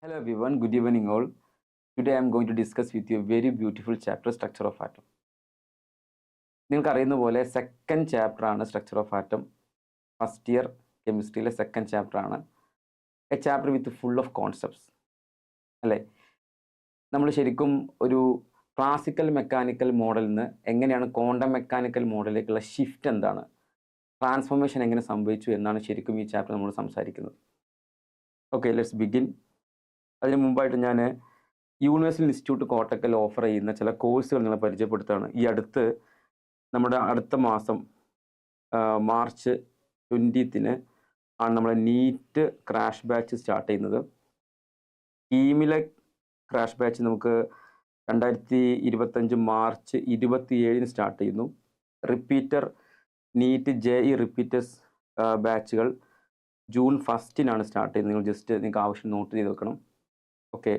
Hello everyone, good evening all. Today I am going to discuss with you a very beautiful chapter, Structure of Atom. നിങ്ങൾക്ക് അറിയുന്ന പോലെ second chapter ആണ് structure of atom. First year കെമിസ്ട്രിയിലെ second chapter ആണ്. A chapter with full of concepts അല്ലേ. നമ്മൾ ശരിക്കും ഒരു ക്ലാസിക്കൽ മെക്കാനിക്കൽ മോഡലിൽ നിന്ന് എങ്ങനെയാണ് ക്വാണ്ടം മെക്കാനിക്കൽ മോഡലിലേക്കുള്ള ഷിഫ്റ്റ് എന്താണ്, ട്രാൻസ്ഫോർമേഷൻ എങ്ങനെ സംഭവിച്ചു എന്നാണ് ശരിക്കും ഈ ചാപ്റ്റർ നമ്മൾ സംസാരിക്കുന്നത്. Okay, let's begin. അതിന് മുമ്പായിട്ട് ഞാൻ യൂണിവേഴ്സൽ ഇൻസ്റ്റിറ്റ്യൂട്ട് കോട്ടക്കൽ ഓഫർ ചെയ്യുന്ന ചില കോഴ്സുകൾ നിങ്ങളെ പരിചയപ്പെടുത്താണ്. ഈ നമ്മുടെ അടുത്ത മാസം മാർച്ച് 20 ആണ് നമ്മളെ നീറ്റ് ക്രാഷ് ബാച്ച് സ്റ്റാർട്ട് ചെയ്യുന്നത്. കീമിലെ ക്രാഷ് ബാച്ച് നമുക്ക് 2025 മാർച്ച് 27 സ്റ്റാർട്ട് ചെയ്യുന്നു. റിപ്പീറ്റർ നീറ്റ് JE റിപ്പീറ്റേഴ്സ് ബാച്ചുകൾ ജൂൺ 1 സ്റ്റാർട്ട് ചെയ്യുന്നത്. നിങ്ങൾക്ക് ആവശ്യം നോട്ട് ചെയ്ത് വെക്കണം. ഓക്കെ,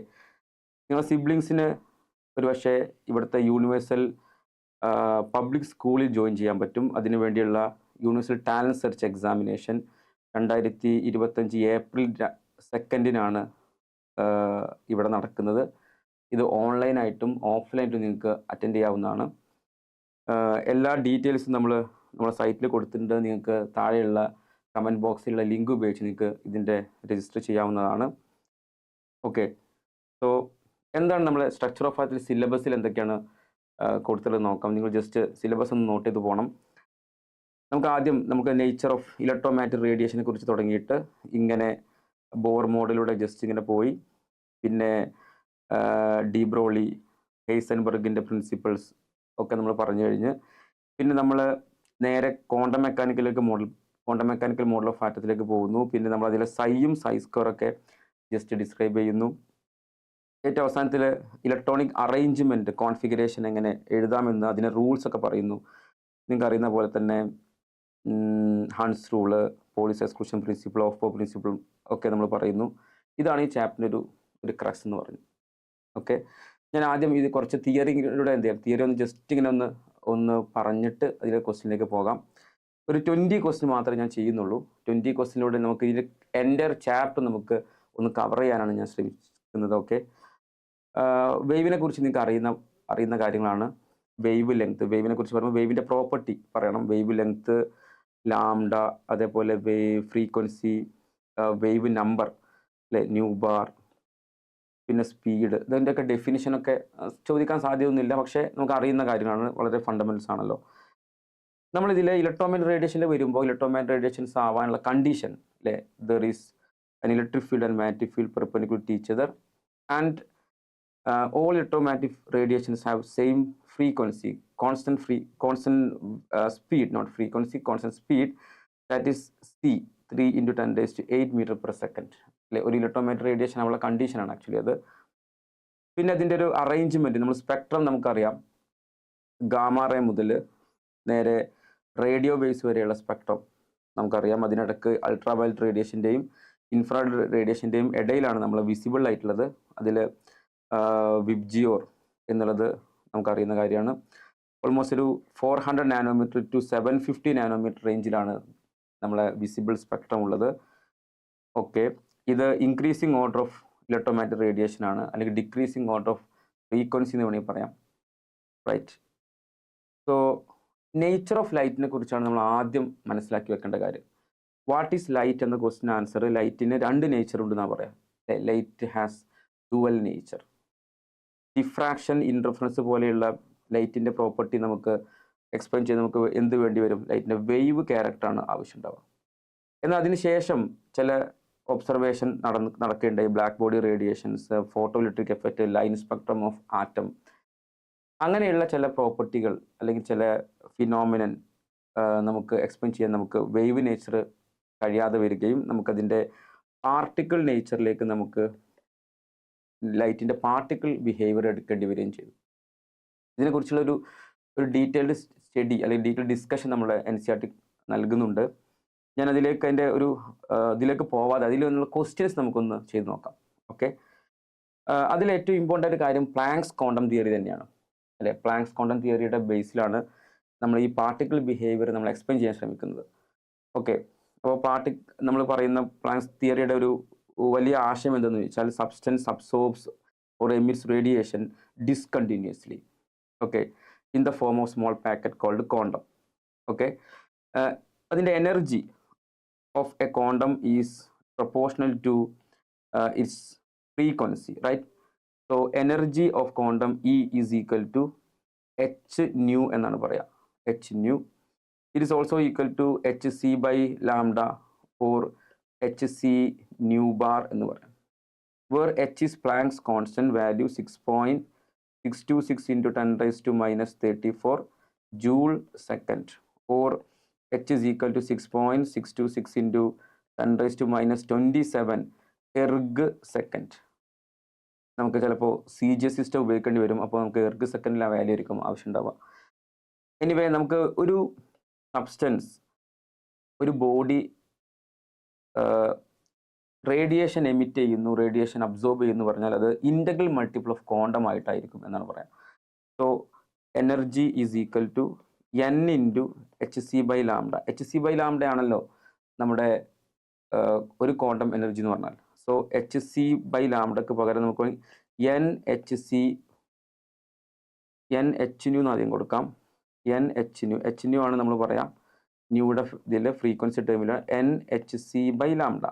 നിങ്ങളുടെ സിബ്ലിങ്സിന് ഒരു പക്ഷേ ഇവിടുത്തെ യൂണിവേഴ്സൽ പബ്ലിക് സ്കൂളിൽ ജോയിൻ ചെയ്യാൻ പറ്റും. അതിനു വേണ്ടിയുള്ള universal talent search examination 2025 April 2 ഇവിടെ നടക്കുന്നത്. ഇത് ഓൺലൈനായിട്ടും ഓഫ്ലൈനായിട്ടും നിങ്ങൾക്ക് അറ്റൻഡ് ചെയ്യാവുന്നതാണ്. എല്ലാ ഡീറ്റെയിൽസും നമ്മുടെ സൈറ്റിൽ കൊടുത്തിട്ടുണ്ട്. നിങ്ങൾക്ക് താഴെയുള്ള കമൻറ്റ് ബോക്സിലുള്ള ലിങ്ക് ഉപയോഗിച്ച് നിങ്ങൾക്ക് ഇതിൻ്റെ രജിസ്റ്റർ ചെയ്യാവുന്നതാണ്. ഓക്കെ, സോ എന്താണ് നമ്മളെ സ്ട്രക്ചർ ഓഫ് ആറ്റത്തിൽ സിലബസിൽ എന്തൊക്കെയാണ് കൊടുത്തിട്ടുള്ളത് നോക്കാം. നിങ്ങൾ ജസ്റ്റ് സിലബസ് ഒന്ന് നോട്ട് ചെയ്ത് പോകണം. നമുക്ക് നേച്ചർ ഓഫ് ഇലക്ട്രോമാഗ്നറ്റിക് റേഡിയേഷനെ കുറിച്ച് തുടങ്ങിയിട്ട് ഇങ്ങനെ ബോർ മോഡലിലൂടെ ജസ്റ്റ് ഇങ്ങനെ പോയി, പിന്നെ ഡീബ്രോളി, ഹെയ്സൻബർഗിൻ്റെ പ്രിൻസിപ്പിൾസ് ഒക്കെ നമ്മൾ പറഞ്ഞു കഴിഞ്ഞ്, പിന്നെ നമ്മൾ നേരെ ക്വാണ്ടം മെക്കാനിക്കൽ മോഡൽ ഓഫ് ആറ്റത്തിലേക്ക് പോകുന്നു. പിന്നെ നമ്മൾ അതിലെ സൈയും സൈ സ്ക്വയറൊക്കെ ജസ്റ്റ് ഡിസ്ക്രൈബ് ചെയ്യുന്നു. ഏറ്റവും അവസാനത്തിൽ ഇലക്ട്രോണിക് അറേഞ്ച്മെൻറ്റ് കോൺഫിഗറേഷൻ എങ്ങനെ എഴുതാമെന്ന് അതിൻ്റെ റൂൾസ് ഒക്കെ പറയുന്നു. നിങ്ങൾക്ക് അറിയുന്ന പോലെ തന്നെ Hund's rule, Pauli's exclusion principle, ഓഫ് പ്രിൻസിപ്പിളും ഒക്കെ നമ്മൾ പറയുന്നു. ഇതാണ് ഈ ചാപ്റ്ററിൻ്റെ ഒരു ക്രക്സ് എന്ന് പറഞ്ഞു. ഓക്കെ, ഞാൻ ആദ്യം ഇത് കുറച്ച് തിയറിയിലൂടെ എന്ത് ചെയ്യാം, തിയറി ഒന്ന് ജസ്റ്റ് ഇങ്ങനെ ഒന്ന് പറഞ്ഞിട്ട് അതിലെ ക്വസ്റ്റ്യനിലേക്ക് പോകാം. ഒരു 20 ക്വസ്റ്റ്യൻ മാത്രമേ ഞാൻ ചെയ്യുന്നുള്ളൂ. 20 ക്വസ്റ്റ്യനിലൂടെ നമുക്ക് ഇതിൽ എൻ്റെ ചാപ്റ്റർ നമുക്ക് ഒന്ന് കവർ ചെയ്യാനാണ് ഞാൻ ശ്രമിക്കുന്നത്. ഓക്കെ, വേവിനെ കുറിച്ച് നിങ്ങൾക്ക് അറിയുന്ന കാര്യങ്ങളാണ്. വേവ് ലെങ്ത്, വേവിനെ കുറിച്ച് പറയുമ്പോൾ വേവിൻ്റെ പ്രോപ്പർട്ടി പറയണം. വേവ് ലെങ്ത്, ലാംഡ, അതേപോലെ വേവ് ഫ്രീക്വൻസി, വേവ് നമ്പർ അല്ലേ, ന്യൂ ബാർ, പിന്നെ സ്പീഡ്, ഇതിൻ്റെയൊക്കെ ഡെഫിനിഷനൊക്കെ ചോദിക്കാൻ സാധ്യതയൊന്നുമില്ല. പക്ഷേ നമുക്ക് അറിയുന്ന കാര്യങ്ങളാണ്, വളരെ ഫണ്ടമെന്റൽസ് ആണല്ലോ. നമ്മളിതിൽ ഇലക്ട്രോമാഗ്നറ്റിക് റേഡിയേഷനിൽ വരുമ്പോൾ ഇലക്ട്രോമാഗ്നറ്റിക് റേഡിയേഷൻസ് ആവാനുള്ള കണ്ടീഷൻ അല്ലേ, there is an electric field and magnetic field perpendicular to each other, and all electromagnetic radiations have same frequency, constant speed, not frequency, constant speed, that is c 3 × 10⁸ meter per second. ഒരു electromagnetic radiation ആവുള്ള കണ്ടീഷനാണ് actually അത്. പിന്നെ അതിൻ്റെ ഒരു arrangement, നമ്മൾ spectrum നമുക്കറിയാം. Gamma ray മുതൽ നേരെ റേഡിയോ വേവ്സ് വരെയുള്ള സ്പെക്ട്രം നമുക്കറിയാം. അതിനിടയ്ക്ക് അൾട്രാവയലറ്റ് റേഡിയേഷൻ്റെയും ഇൻഫ്രാറെഡ് റേഡിയേഷൻ്റെയും ഇടയിലാണ് നമ്മൾ വിസിബിൾ ആയിട്ടുള്ളത്. അതിൽ വിബ്ജിയോർ എന്നുള്ളത് നമുക്കറിയുന്ന കാര്യമാണ്. ഓൾമോസ്റ്റ് ഒരു 400 നാനോമീറ്റർ ടു 750 നാനോമീറ്റർ റേഞ്ചിലാണ് നമ്മളെ വിസിബിൾ സ്പെക്ട്രം ഉള്ളത്. ഓക്കെ, ഇത് increasing order of electromagnetic radiation ആണ്, അല്ലെങ്കിൽ ഡിക്രീസിങ് ഓർഡർ ഓഫ് ഫ്രീക്വൻസി എന്ന് വേണമെങ്കിൽ പറയാം. റൈറ്റ്, സോ നേച്ചർ ഓഫ് ലൈറ്റിനെ കുറിച്ചാണ് നമ്മൾ ആദ്യം മനസ്സിലാക്കി വെക്കേണ്ട കാര്യം. വാട്ട് ഈസ് ലൈറ്റ് എന്ന ക്വസ്റ്റ്യൻ ആൻസർ, ലൈറ്റിന് 2 നേച്ചർ ഉണ്ടെന്നാണ് പറയാം. Light has dual nature. Diffraction, interference പോലെയുള്ള ലൈറ്റിൻ്റെ പ്രോപ്പർട്ടി നമുക്ക് എക്സ്പ്ലെയിൻ ചെയ്ത് നമുക്ക് എന്ത് വേണ്ടി വരും, ലൈറ്റിൻ്റെ വേവ് ക്യാരക്ടറാണ് ആവശ്യമുണ്ടാവുക. എന്നാൽ അതിനുശേഷം ചില ഒബ്സർവേഷൻ നടക്കേണ്ടായി. Black body radiations, photo electric effect, line spectrum of atom, അങ്ങനെയുള്ള ചില പ്രോപ്പർട്ടികൾ അല്ലെങ്കിൽ ചില ഫിനോമിനൻ നമുക്ക് എക്സ്പ്ലെയിൻ ചെയ്യാൻ നമുക്ക് വേവ് നേച്ചർ കഴിയാതെ വരികയും നമുക്കതിൻ്റെ പാർട്ടിക്കിൾ നേച്ചറിലേക്ക് നമുക്ക് ലൈറ്റിൻ്റെ പാർട്ടിക്കിൾ ബിഹേവിയർ എടുക്കേണ്ടി വരികയും ചെയ്തു. ഇതിനെക്കുറിച്ചുള്ള ഒരു ഡീറ്റെയിൽഡ് സ്റ്റഡി അല്ലെങ്കിൽ ഡീറ്റെയിൽഡ് ഡിസ്കഷൻ നമ്മുടെ NCERT നൽകുന്നുണ്ട്. ഞാൻ ഇതിലേക്ക് പോവാതെ അതിൽ നിന്നുള്ള ക്വസ്റ്റ്യൻസ് നമുക്കൊന്ന് ചെയ്ത് നോക്കാം. ഓക്കെ, അതിൽ ഏറ്റവും ഇമ്പോർട്ടൻ്റ് ആയിട്ട് കാര്യം പ്ലാങ്ക്സ് ക്വാണ്ടം തിയറി തന്നെയാണ് അല്ലേ. പ്ലാങ്ക്സ് ക്വാണ്ടം തിയറിയുടെ ബേസിലാണ് നമ്മൾ ഈ പാർട്ടിക്കിൾ ബിഹേവിയർ നമ്മൾ എക്സ്പ്ലെയിൻ ചെയ്യാൻ ശ്രമിക്കുന്നത്. ഓക്കെ, അപ്പോൾ നമ്മൾ പറയുന്ന പ്ലാങ്ക്സ് തിയറിയുടെ വലിയ ആശയം എന്തെന്ന് വെച്ചാൽ substance absorbs or emits radiation discontinuously, okay, in the form of small packet called quantum. Okay, അതിൻ്റെ energy of a quantum is proportional to its frequency, right? So energy of quantum E is equal to H nu എന്നാണ് പറയുക, H nu. It is also equal to H C by lambda or H C nu bar എന്ന് പറയാം. Where H is Planck's constant value 6.626 into 10 raised to minus 34 joule second, or h is equal to 6.626 into 10 raised to minus 27 erg second. നമുക്ക് ചിലപ്പോൾ C G S system ഉപയോഗിക്കേണ്ടി വരും, അപ്പോൾ നമുക്ക് erg സെക്കൻഡിലെ value ആയിരിക്കും ആവശ്യം ഉണ്ടാവുക. എനിവേ, നമുക്ക് ഒരു സബ്സ്റ്റൻസ്, ഒരു ബോഡി റേഡിയേഷൻ എമിറ്റ് ചെയ്യുന്നു, റേഡിയേഷൻ അബ്സോർബ് ചെയ്യുന്നു പറഞ്ഞാൽ അത് ഇൻ്റഗ്രൽ മൾട്ടിപ്പിൾ ഓഫ് ക്വാണ്ടം ആയിട്ടായിരിക്കും എന്നാണ് പറയാം. So energy is equal to N into H C by lambda. H C by lambda ആണല്ലോ നമ്മുടെ ഒരു ക്വാണ്ടം എനർജി എന്ന് പറഞ്ഞാൽ. സോ എച്ച് സി ബൈ ലാംഡക്ക് പകരം നമുക്ക് എൻ എച്ച് ന്യൂ എന്ന് ആദ്യം കൊടുക്കാം. എൻ എച്ച് ന്യൂ ആണ് നമ്മൾ പറയാം ന്യൂയുടെ ഇതിൽ ഫ്രീക്വൻസി ടേമിൽ N H C by lambda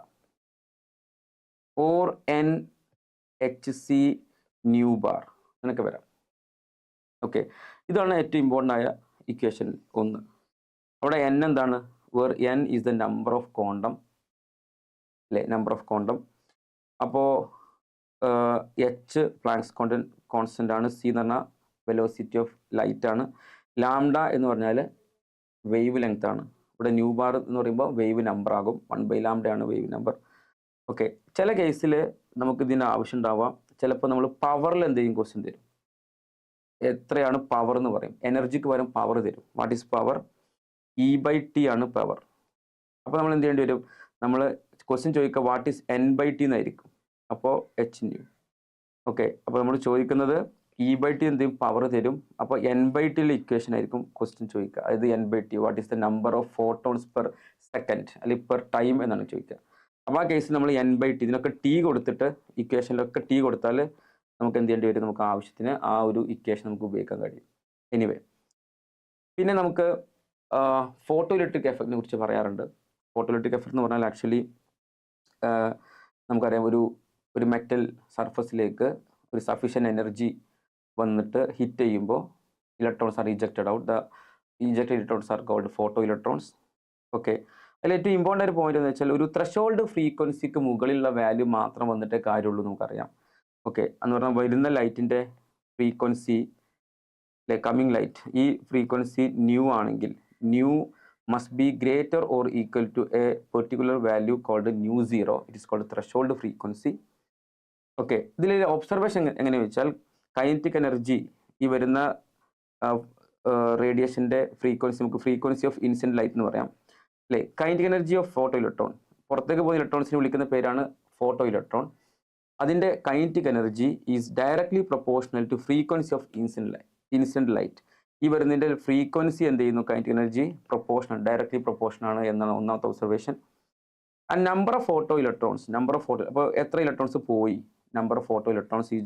or N H C nu bar എന്നൊക്കെ വരാം. ഓക്കെ, ഇതാണ് ഏറ്റവും ഇമ്പോർട്ടൻ്റ് ആയ ഇക്വേഷൻ 1. അവിടെ എൻ എന്താണ്? Where N is the number of quantum, അല്ലേ, നമ്പർ ഓഫ് ക്വാണ്ടം. അപ്പോൾ എച്ച് പ്ലാങ്ക്സ് കോൺസ്റ്റൻ്റ് ആണ്, സി എന്ന് പറഞ്ഞാൽ വെലോസിറ്റി ഓഫ് ലൈറ്റ് ആണ്, ലാംഡ എന്ന് പറഞ്ഞാൽ വേവ് ലെങ്ത് ആണ്. ഇവിടെ ന്യൂ ബാർ എന്ന് പറയുമ്പോൾ വേവ് നമ്പർ ആകും, 1/λ ആണ് വേവ് നമ്പർ. ഓക്കെ, ചില കേസിൽ നമുക്ക് ഇതിന് ആവശ്യം ഉണ്ടാവാം. ചിലപ്പോൾ നമ്മൾ പവറിൽ എന്തെങ്കിലും ക്വസ്റ്റ്യൻ തരും. എത്രയാണ് പവർ എന്ന് പറയും, എനർജിക്ക് പകരം പവർ തരും. What is power? E/T ആണ് പവർ. അപ്പോൾ നമ്മൾ എന്ത് ചെയ്യേണ്ടി വരും? നമ്മൾ ക്വസ്റ്റ്യൻ ചോദിക്കുക വാട്ട് ഈസ് N/T എന്നായിരിക്കും, അപ്പോൾ എച്ച് ന്യൂ. ഓക്കെ, അപ്പോൾ നമ്മൾ ചോദിക്കുന്നത് E/T എന്തെങ്കിലും പവർ തരും, അപ്പോൾ N/Tയിലെ ഇക്വേഷൻ ആയിരിക്കും ക്വസ്റ്റ്യൻ ചോദിക്കുക. അതായത് N/T what is the number of photons per second അല്ലെങ്കിൽ പെർ ടൈം എന്നാണ് ചോദിക്കുക. അപ്പോൾ ആ കേസിൽ നമ്മൾ N/T ഇതിനൊക്കെ ടി കൊടുത്തിട്ട് ഇക്വേഷനിലൊക്കെ ടി കൊടുത്താൽ നമുക്ക് എന്ത് ചെയ്യേണ്ടി വരും? നമുക്ക് ആവശ്യത്തിന് ആ ഒരു ഇക്വേഷൻ നമുക്ക് ഉപയോഗിക്കാൻ കഴിയും. എനിവേ, പിന്നെ നമുക്ക് ഫോട്ടോ ഇലക്ട്രിക് എഫക്റ്റിനെ കുറിച്ച് പറയാറുണ്ട്. ഫോട്ടോ ഇലക്ട്രിക് എഫക്റ്റ് എന്ന് പറഞ്ഞാൽ ആക്ച്വലി നമുക്കറിയാം, ഒരു മെറ്റൽ സർഫസിലേക്ക് ഒരു സഫീഷ്യൻ്റ് എനർജി വന്നിട്ട് ഹിറ്റ് ചെയ്യുമ്പോൾ electrons are ejected out. The ejected electrons are called photo electrons. Okay, അതിൽ ഏറ്റവും ഇമ്പോർട്ടൻ്റ് ഒരു പോയിന്റ് എന്ന് വെച്ചാൽ ഒരു ത്രഷോൾഡ് ഫ്രീക്വൻസിക്ക് മുകളിലുള്ള വാല്യൂ മാത്രം വന്നിട്ടേ കാര്യമുള്ളൂ നമുക്കറിയാം. ഓക്കെ, എന്ന് പറഞ്ഞാൽ വരുന്ന ലൈറ്റിൻ്റെ ഫ്രീക്വൻസി, കമ്മിങ് ലൈറ്റ്, ഈ ഫ്രീക്വൻസി ന്യൂ ആണെങ്കിൽ nu must be greater or equal to a particular value called nu zero. It is called threshold frequency. Okay, ഇതിൽ ഒബ്സർവേഷൻ എങ്ങനെയാണെന്ന് വെച്ചാൽ കൈനറ്റിക് എനർജി, ഈ വരുന്ന റേഡിയേഷൻ്റെ ഫ്രീക്വൻസി നമുക്ക് ഫ്രീക്വൻസി ഓഫ് ഇൻസിഡന്റ് ലൈറ്റ് എന്ന് പറയാം, അല്ലേ. Kinetic energy of photo electron, പുറത്തേക്ക് പോകുന്ന ഇലക്ട്രോൺസിനെ വിളിക്കുന്ന പേരാണ് ഫോട്ടോ ഇലക്ട്രോൺ. അതിൻ്റെ kinetic energy is directly proportional to frequency of incident light. ഈ വരുന്നതിൻ്റെ ഫ്രീക്വൻസി എന്ത് ചെയ്യുന്നു? കൈനറ്റിക് എനർജി ഡയറക്ട്ലി പ്രൊപ്പോർഷണൽ ആണ് എന്നാണ് ഒന്നാമത്തെ observation. And number of photo electrons, അപ്പോൾ എത്ര ഇലക്ട്രോൺസ് പോയി, number of photo electrons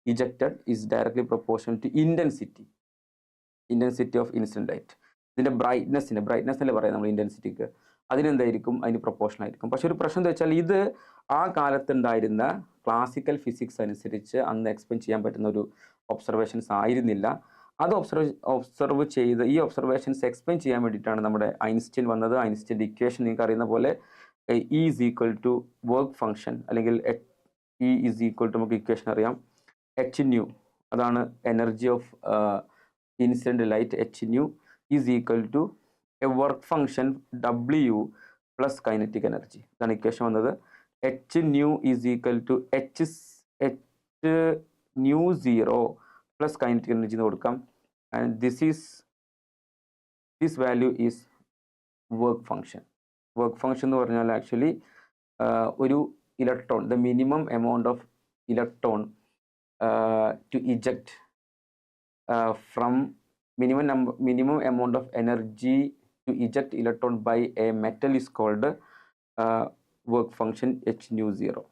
ejected is directly proportional to intensity of incident light. ഇതിൻ്റെ ബ്രൈറ്റ്നസ് അല്ലേ പറയാം നമ്മൾ ഇൻറ്റൻസിറ്റിക്ക്, അതിനെന്തായിരിക്കും? അതിന് പ്രൊപ്പോർഷൻ ആയിരിക്കും. പക്ഷെ ഒരു പ്രശ്നം എന്താ വെച്ചാൽ ഇത് ആ കാലത്തുണ്ടായിരുന്ന ക്ലാസിക്കൽ ഫിസിക്സ് അനുസരിച്ച് അന്ന് എക്സ്പ്ലെയിൻ ചെയ്യാൻ പറ്റുന്ന ഒരു ഒബ്സർവേഷൻസ് ആയിരുന്നില്ല. അത് ഒബ്സർവ് ചെയ്ത് ഈ ഒബ്സർവേഷൻസ് എക്സ്പ്ലെയിൻ ചെയ്യാൻ വേണ്ടിയിട്ടാണ് നമ്മുടെ ഐൻസ്റ്റീൻ വന്നത്. ഐൻസ്റ്റീൻ്റെ ഇക്വേഷൻ നിങ്ങൾക്ക് അറിയുന്ന പോലെ E is equal to work function, അല്ലെങ്കിൽ E ഈസ് ഈക്വൽ ടു നമുക്ക് ഇക്വേഷൻ അറിയാം എച്ച് ന്യൂ, അതാണ് energy of incident light. H nu is equal to a work function W plus kinetic energy. ഇതാണ് equation വന്നത്. H nu is equal to H nu zero plus kinetic energy എന്ന് കൊടുക്കാം. And this value is work function. Work function എന്ന് പറഞ്ഞാൽ actually ഒരു electron, the minimum amount of electron to eject from minimum amount of energy to eject electron by a metal is called work function h nu 0.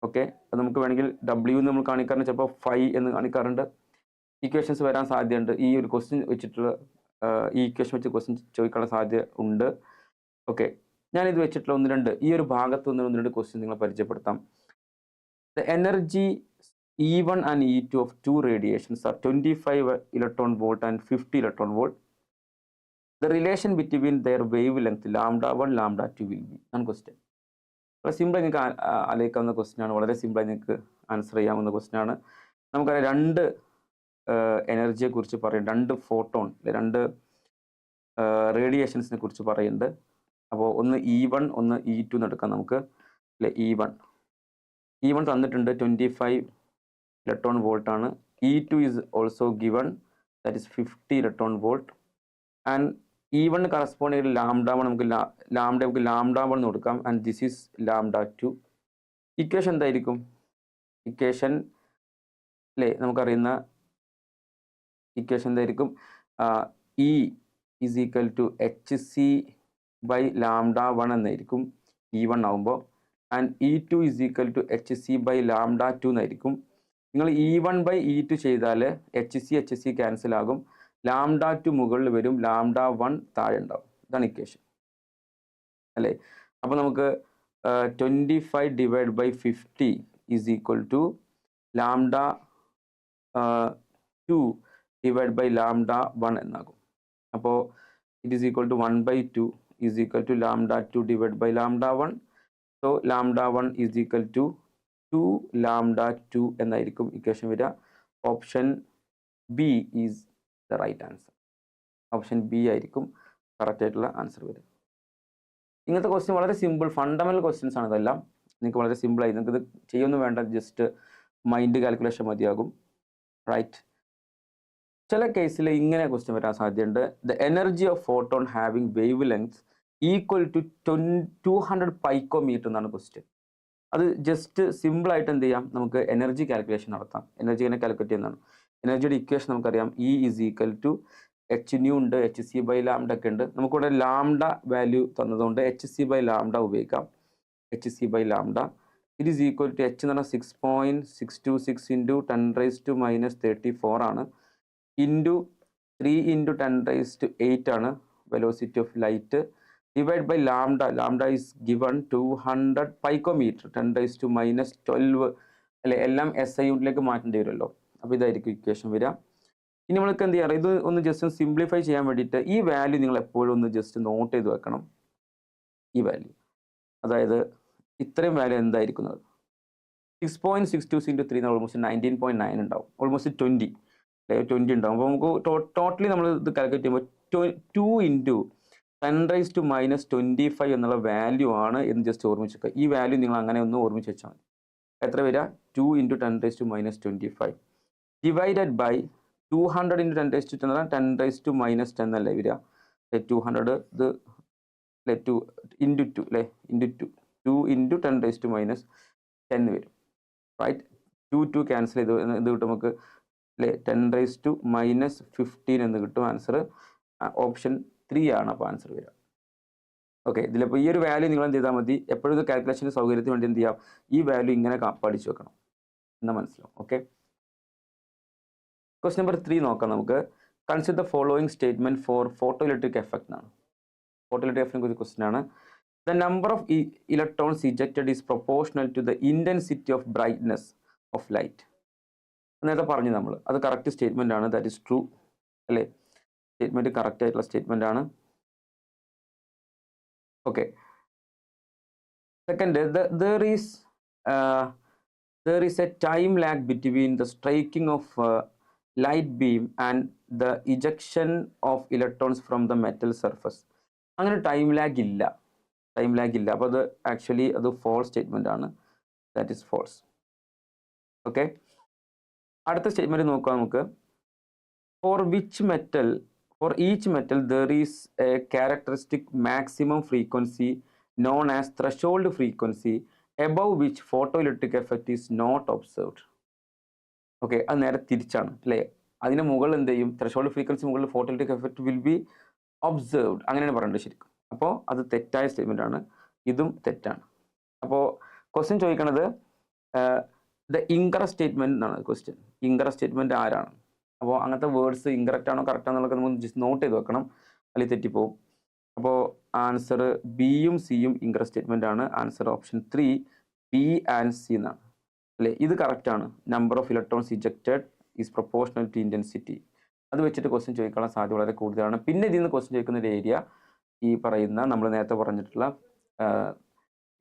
Okay, അത് നമുക്ക് വേണമെങ്കിൽ W എന്ന് നമ്മൾ കാണിക്കാറുണ്ട്, ചിലപ്പോൾ 5 എന്ന് കാണിക്കാറുണ്ട്. ഇക്വേഷൻസ് വരാൻ സാധ്യതയുണ്ട്. ഈ ഒരു ക്വസ്റ്റ്യൻ വെച്ചിട്ടുള്ള ഈ ഇക്വേഷൻ വെച്ച് ക്വസ്റ്റ്യൻ ചോദിക്കാനുള്ള സാധ്യത ഉണ്ട്. ഓക്കെ, ഞാനിത് വെച്ചിട്ടുള്ള ഈ ഒരു ഭാഗത്ത് നിന്ന് 1-2 ക്വസ്റ്റ്യൻ നിങ്ങളെ പരിചയപ്പെടുത്താം. The energy E1 and E2 of two radiations are 25 electron volt and 50 electron volt. The relation between their wavelength λ1, λ2 will be. ആണ് ക്വസ്റ്റ്യൻ. വളരെ സിമ്പിളായി നിങ്ങൾക്ക് ആലോചിക്കാവുന്ന ക്വസ്റ്റ്യൻ ആണ്, വളരെ സിമ്പിളായി നിങ്ങൾക്ക് ആൻസർ ചെയ്യാവുന്ന ക്വസ്റ്റ്യൻ ആണ്. നമുക്കറിയാം 2 എനർജിയെ കുറിച്ച് പറയും, 2 ഫോട്ടോൺ, 2 റേഡിയേഷൻസിനെ കുറിച്ച് പറയുന്നുണ്ട്. അപ്പോൾ ഒന്ന് E1 ഒന്ന് E2 എന്ന് എടുക്കാം നമുക്ക്, അല്ലെ. E1 തന്നിട്ടുണ്ട് 25 ഇലക്ട്രോൺ വോൾട്ട് ആണ്. E2 is also given, that is 50 electron volt. And E1 correspond ചെയ്ത് λ1 നമുക്ക് λ1 എന്ന് കൊടുക്കാം. And this is λ2. ഇക്വേഷൻ എന്തായിരിക്കും? ഇക്വേഷൻ അല്ലേ, നമുക്കറിയുന്ന ഇക്വേഷൻ എന്തായിരിക്കും? E is equal to hc by λ1 എന്നായിരിക്കും E1 ആകുമ്പോൾ. And E2 is equal to hc by λ2 എന്നായിരിക്കും. നിങ്ങൾ E1 by E2 ചെയ്താൽ hc ക്യാൻസൽ ആകും, λ2 മുകളിൽ വരും, λ1 താഴെ ഉണ്ടാവും. ഇതാണ് ഇക്വേഷൻ അല്ലേ. അപ്പോൾ നമുക്ക് 25 divide by 50 is equal to λ2 divide by λ1 എന്നാകും. അപ്പോൾ it is equal to 1/2 is equal to λ2 divide by λ1. So λ1 is equal to 2 λ2 എന്നായിരിക്കും ഇക്വേഷൻ വരിക. Option B is the right answer. Option B ആയിരിക്കും കറക്റ്റ് ആയിട്ടുള്ള answer വരിക. ഇങ്ങനത്തെ question വളരെ simple fundamental questions ആണ് ഇതെല്ലാം. നിങ്ങൾക്ക് വളരെ സിമ്പിളായി, നിങ്ങൾക്ക് ഇത് ചെയ്യൊന്നും വേണ്ട, ജസ്റ്റ് മൈൻഡ് കാൽക്കുലേഷൻ മതിയാകും. റൈറ്റ്. ചില കേസിൽ ഇങ്ങനെ ക്വസ്റ്റ്യൻ വരാൻ സാധ്യതയുണ്ട്. The energy of photon having wavelength equal to 200 picometre എന്നാണ് ക്വസ്റ്റ്യൻ. അത് ജസ്റ്റ് സിമ്പിളായിട്ട് എന്ത് ചെയ്യാം, നമുക്ക് എനർജി കാൽക്കുലേഷൻ നടത്താം. എനർജി എങ്ങനെ കാൽക്കുലേറ്റ് ചെയ്യുന്നതാണ്? എനർജിയുടെ ഇക്വേഷൻ നമുക്കറിയാം, E is equal to hν ഉണ്ട്, hc ബൈ ലാംഡ ഒക്കെ ഉണ്ട്. നമുക്കിവിടെ ലാംഡ വാല്യൂ തന്നതുകൊണ്ട് hc ബൈ ലാംഡ ഉപയോഗിക്കാം. hc by lambda it is equal to h എന്ന് പറഞ്ഞാൽ 6.626 ഇൻറ്റു 10⁻⁻34 ആണ്, ഇൻറ്റു 3 ഇൻറ്റു 10⁸ ആണ് velocity of light, divide by lambda. Lambda is given 200 picometre, 10⁻12 അല്ലെ. എല്ലാം SI യൂണിറ്റിലേക്ക് മാറ്റേണ്ടി വരുമല്ലോ. അപ്പോൾ ഇതായിരിക്കും ഇക്വേഷൻ വരിക. ഇനി നമ്മൾക്ക് എന്ത് ചെയ്യാം, ഇത് ഒന്ന് ജസ്റ്റ് സിംപ്ലിഫൈ ചെയ്യാൻ വേണ്ടിയിട്ട് ഈ വാല്യൂ നിങ്ങൾ എപ്പോഴും ഒന്ന് ജസ്റ്റ് നോട്ട് ചെയ്ത് വെക്കണം. ഈ വാല്യൂ, അതായത് ഇത്രയും വാല്യൂ എന്തായിരിക്കുന്നത്? 6.626 ഇൻറ്റു 3 ഓൾമോസ്റ്റ് 19.9 ഉണ്ടാവും, ഓൾമോസ്റ്റ് 20 ഉണ്ടാവും. അപ്പോൾ നമുക്ക് ടോട്ടലി നമ്മൾ ഇത് കാൽക്കുലേറ്റ് ചെയ്യുമ്പോൾ 2 ഇൻറ്റു 10⁻25 എന്നുള്ള വാല്യൂ ആണ് എന്ന് ജസ്റ്റ് ഓർമ്മിച്ച് വെക്കുക. ഈ വാല്യൂ നിങ്ങൾ അങ്ങനെ ഒന്ന് ഓർമ്മിച്ച് വെച്ചാൽ മതി. എത്ര വരിക? 2 ഇൻറ്റു 10⁻25 ഡിവൈഡഡ് ബൈ 200 ഇൻറ്റു 10⁻10 എന്ന് പറഞ്ഞാൽ 10⁻10 അല്ലേ വരിക. 200 ഇത് അല്ലെ, 2 ഇൻറ്റു 2 അല്ലേ, ഇൻറ്റു 2 ഇൻറ്റു 10⁻10 വരും. റൈറ്റ്. 2 ക്യാൻസൽ ചെയ്ത് ഇത് കിട്ടും നമുക്ക് അല്ലേ, 10⁻15 എന്ന് കിട്ടും ആൻസർ. ഓപ്ഷൻ 3 ആണ് അപ്പോൾ ആൻസർ വരിക. ഓക്കെ, ഇതിലിപ്പോൾ ഈ ഒരു വാല്യൂ നിങ്ങൾ എന്ത് ചെയ്താൽ മതി, എപ്പോഴും ഇത് കാൽക്കുലേഷൻ്റെ സൗകര്യത്തിന് വേണ്ടി എന്ത് ചെയ്യാം, ഈ വാല്യൂ ഇങ്ങനെ പഠിച്ചു വെക്കണം എന്നാൽ മനസ്സിലാവും. ഓക്കെ, ക്വസ്റ്റ്യൻ നമ്പർ 3 നോക്കാം നമുക്ക്. Consider the following statement for photo electric effect എന്നാണ്. ഫോട്ടോ ഇലക്ട്രിക് എഫക്റ്റിനെ കുറിച്ച് ക്വസ്റ്റ്യൻ ആണ്. The number of electrons ejected is proportional to the intensity of brightness of light. നേരത്തെ പറഞ്ഞു നമ്മൾ, അത് കറക്റ്റ് സ്റ്റേറ്റ്മെന്റ് ആണ്, ദാറ്റ് ഈസ് ട്രൂ അല്ലേ. സ്റ്റേറ്റ്മെന്റ് കറക്റ്റ് ആയിട്ടുള്ള സ്റ്റേറ്റ്മെന്റ് ആണ്. Okay, second, there is a time lag between the striking of light beam and the ejection of electrons from the metal surface. അങ്ങനെ time lag ഇല്ല. അപ്പോൾ അത് actually അത് false statement ആണ്, that is false. Okay, അടുത്ത statement നോക്കാം നമുക്ക്. For each metal there is a characteristic maximum frequency known as threshold frequency above which photoelectric effect is not observed. Okay, അത് നേരെ തിരിച്ചാണ് അല്ലേ. അതിന് മുകളിൽ എന്ത് ചെയ്യും, ത്രെഷോൾഡ് ഫ്രീക്വൻസി മുകളിൽ photoelectric effect will be observed, അങ്ങനെയാണ് പറയേണ്ടത് ശരിക്കും. അപ്പോൾ അത് തെറ്റായ സ്റ്റേറ്റ്മെന്റ് ആണ്, ഇതും തെറ്റാണ്. അപ്പോൾ ക്വസ്റ്റ്യൻ ചോദിക്കണത് ദ ഇൻകറക്റ്റ് സ്റ്റേറ്റ്മെന്റ് എന്നാണ് ക്വസ്റ്റ്യൻ. ഇൻകറക്റ്റ് സ്റ്റേറ്റ്മെന്റ് ആരാണ്? അപ്പോൾ അങ്ങനത്തെ വേർഡ്സ് ഇൻകറക്റ്റ് ആണോ കറക്റ്റ് ആണോ എന്നുള്ളത് നമുക്ക് ജസ്റ്റ് നോട്ട് ചെയ്ത് വെക്കണം, അല്ലെങ്കിൽ തെറ്റിപ്പോവും. അപ്പോൾ ആൻസർ ബിയും സിയും ഇൻകറക്റ്റ് സ്റ്റേറ്റ്മെന്റ് ആണ്. Answer option 3 B and C എന്നാണ് അല്ലേ. ഇത് കറക്റ്റ് ആണ്. Number of electrons ejected is proportional to intensity. അത് വെച്ചിട്ട് ക്വസ്റ്റ്യൻ ചോദിക്കാനുള്ള സാധ്യത വളരെ കൂടുതലാണ്. പിന്നെ ഇതിൽ നിന്ന് ക്വസ്റ്റ്യൻ ചോദിക്കുന്ന ഒരു ഏരിയ ഈ പറയുന്ന നമ്മൾ നേരത്തെ പറഞ്ഞിട്ടുള്ള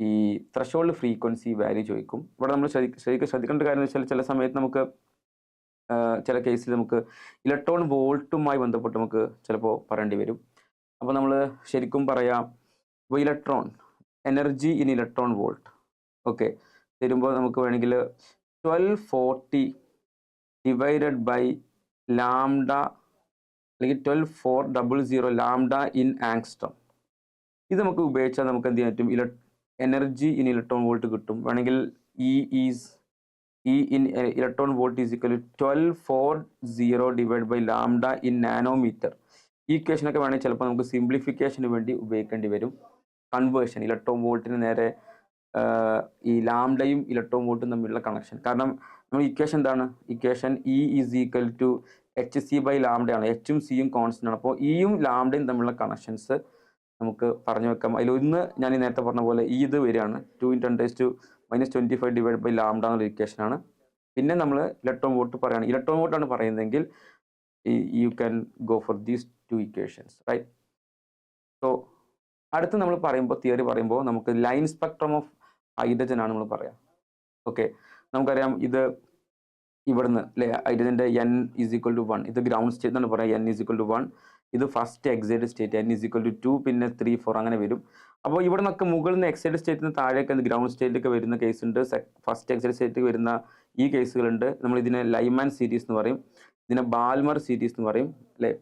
ഈ ത്രഷോൾഡ് ഫ്രീക്വൻസി വാല്യൂ ചോദിക്കും. ഇവിടെ നമ്മൾ ശരിക്കും ശ്രദ്ധിക്കേണ്ട കാര്യം എന്ന് വെച്ചാൽ ചില സമയത്ത് നമുക്ക് ചില കേസിൽ നമുക്ക് ഇലക്ട്രോൺ വോൾട്ടുമായി ബന്ധപ്പെട്ട് നമുക്ക് ചിലപ്പോൾ പറയേണ്ടി വരും. അപ്പോൾ നമ്മൾ ശരിക്കും പറയാം, ഇപ്പോൾ electron energy in electron volt okay തരുമ്പോൾ നമുക്ക് വേണമെങ്കിൽ 1240 ഡിവൈഡഡ് ബൈ ലാംഡ അല്ലെങ്കിൽ 12400 ലാംഡ ഇൻ ആങ്സ്ട്രം. ഇത് നമുക്ക് ഉപയോഗിച്ചാൽ നമുക്ക് എന്ത് ചെയ്യാൻ പറ്റും? എനർജി ഇൻ ഇലക്ട്രോൺ വോൾട്ട് കിട്ടും. വേണമെങ്കിൽ E in electron volt is equal 1240 divide by lambda in nanometre. ഈ ഇക്വേഷനൊക്കെ വേണമെങ്കിൽ ചിലപ്പോൾ നമുക്ക് സിംപ്ലിഫിക്കേഷന് വേണ്ടി ഉപയോഗിക്കേണ്ടി വരും. കൺവേർഷൻ ഇലക്ട്രോൺ വോൾട്ടിന് നേരെ ഈ ലാംഡയും ഇലക്ട്രോൺ വോൾട്ടും തമ്മിലുള്ള കണക്ഷൻ. കാരണം നമ്മൾ ഇക്വേഷൻ എന്താണ്? Equation E is equal to H C by ലാംഡയാണ്. എച്ചും സിയും കോൺസ്റ്റന്റ് ആണ്. അപ്പോൾ ഇയും ലാംഡയും തമ്മിലുള്ള കണക്ഷൻസ് നമുക്ക് പറഞ്ഞു വെക്കാം. അതിലൊന്ന് ഞാൻ ഈ നേരത്തെ പറഞ്ഞ പോലെ ഇത് വരികയാണ് 2 × 10⁻25 ഡിവൈഡ് ബൈ ലാംഡ എന്നുള്ള ഇക്വേഷനാണ്. പിന്നെ നമ്മൾ ഇലക്ട്രോൺ വോൾട്ട് പറയുകയാണ്, ഇലക്ട്രോൺ വോൾട്ടാണ് പറയുന്നതെങ്കിൽ you can go for these 2 equations right. So അടുത്ത് നമ്മൾ പറയുമ്പോൾ തിയറി പറയുമ്പോൾ നമുക്ക് ലൈൻ സ്പെക്ട്രം ഓഫ് ഹൈഡ്രജൻ ആണ് നമ്മൾ പറയാം. ഓക്കെ നമുക്കറിയാം ഇത് ഇവിടുന്ന് അല്ലെ ഹൈഡ്രജൻ്റെ n ഈസ് ഈക്വൽ ടു 1, ഇത് ഗ്രൗണ്ട് സ്റ്റേറ്റ് എന്നാണ് പറയാം. n ഈസ് ഈക്വൽ ടു 1, ഇത് first excited state n is equal to 2, പിന്നെ 3, 4 അങ്ങനെ വരും. അപ്പോൾ ഇവിടെ നിന്നൊക്കെ മുകളിൽ നിന്ന് എക്സൈറ്റഡ് സ്റ്റേറ്റിൽ നിന്ന് താഴേക്ക് ഗ്രൗണ്ട് സ്റ്റേറ്റിലേക്ക് വരുന്ന കേസ് ഉണ്ട്, ഫസ്റ്റ് എക്സൈറ്റഡ് സ്റ്റേറ്റിലേക്ക് വരുന്ന ഈ കേസുകളുണ്ട്. നമ്മൾ ഇതിനെ ലൈമാൻ സീരീസ് എന്ന് പറയും, ഇതിനെ ബാൽമർ സീരീസ് എന്ന് പറയും അല്ലേ.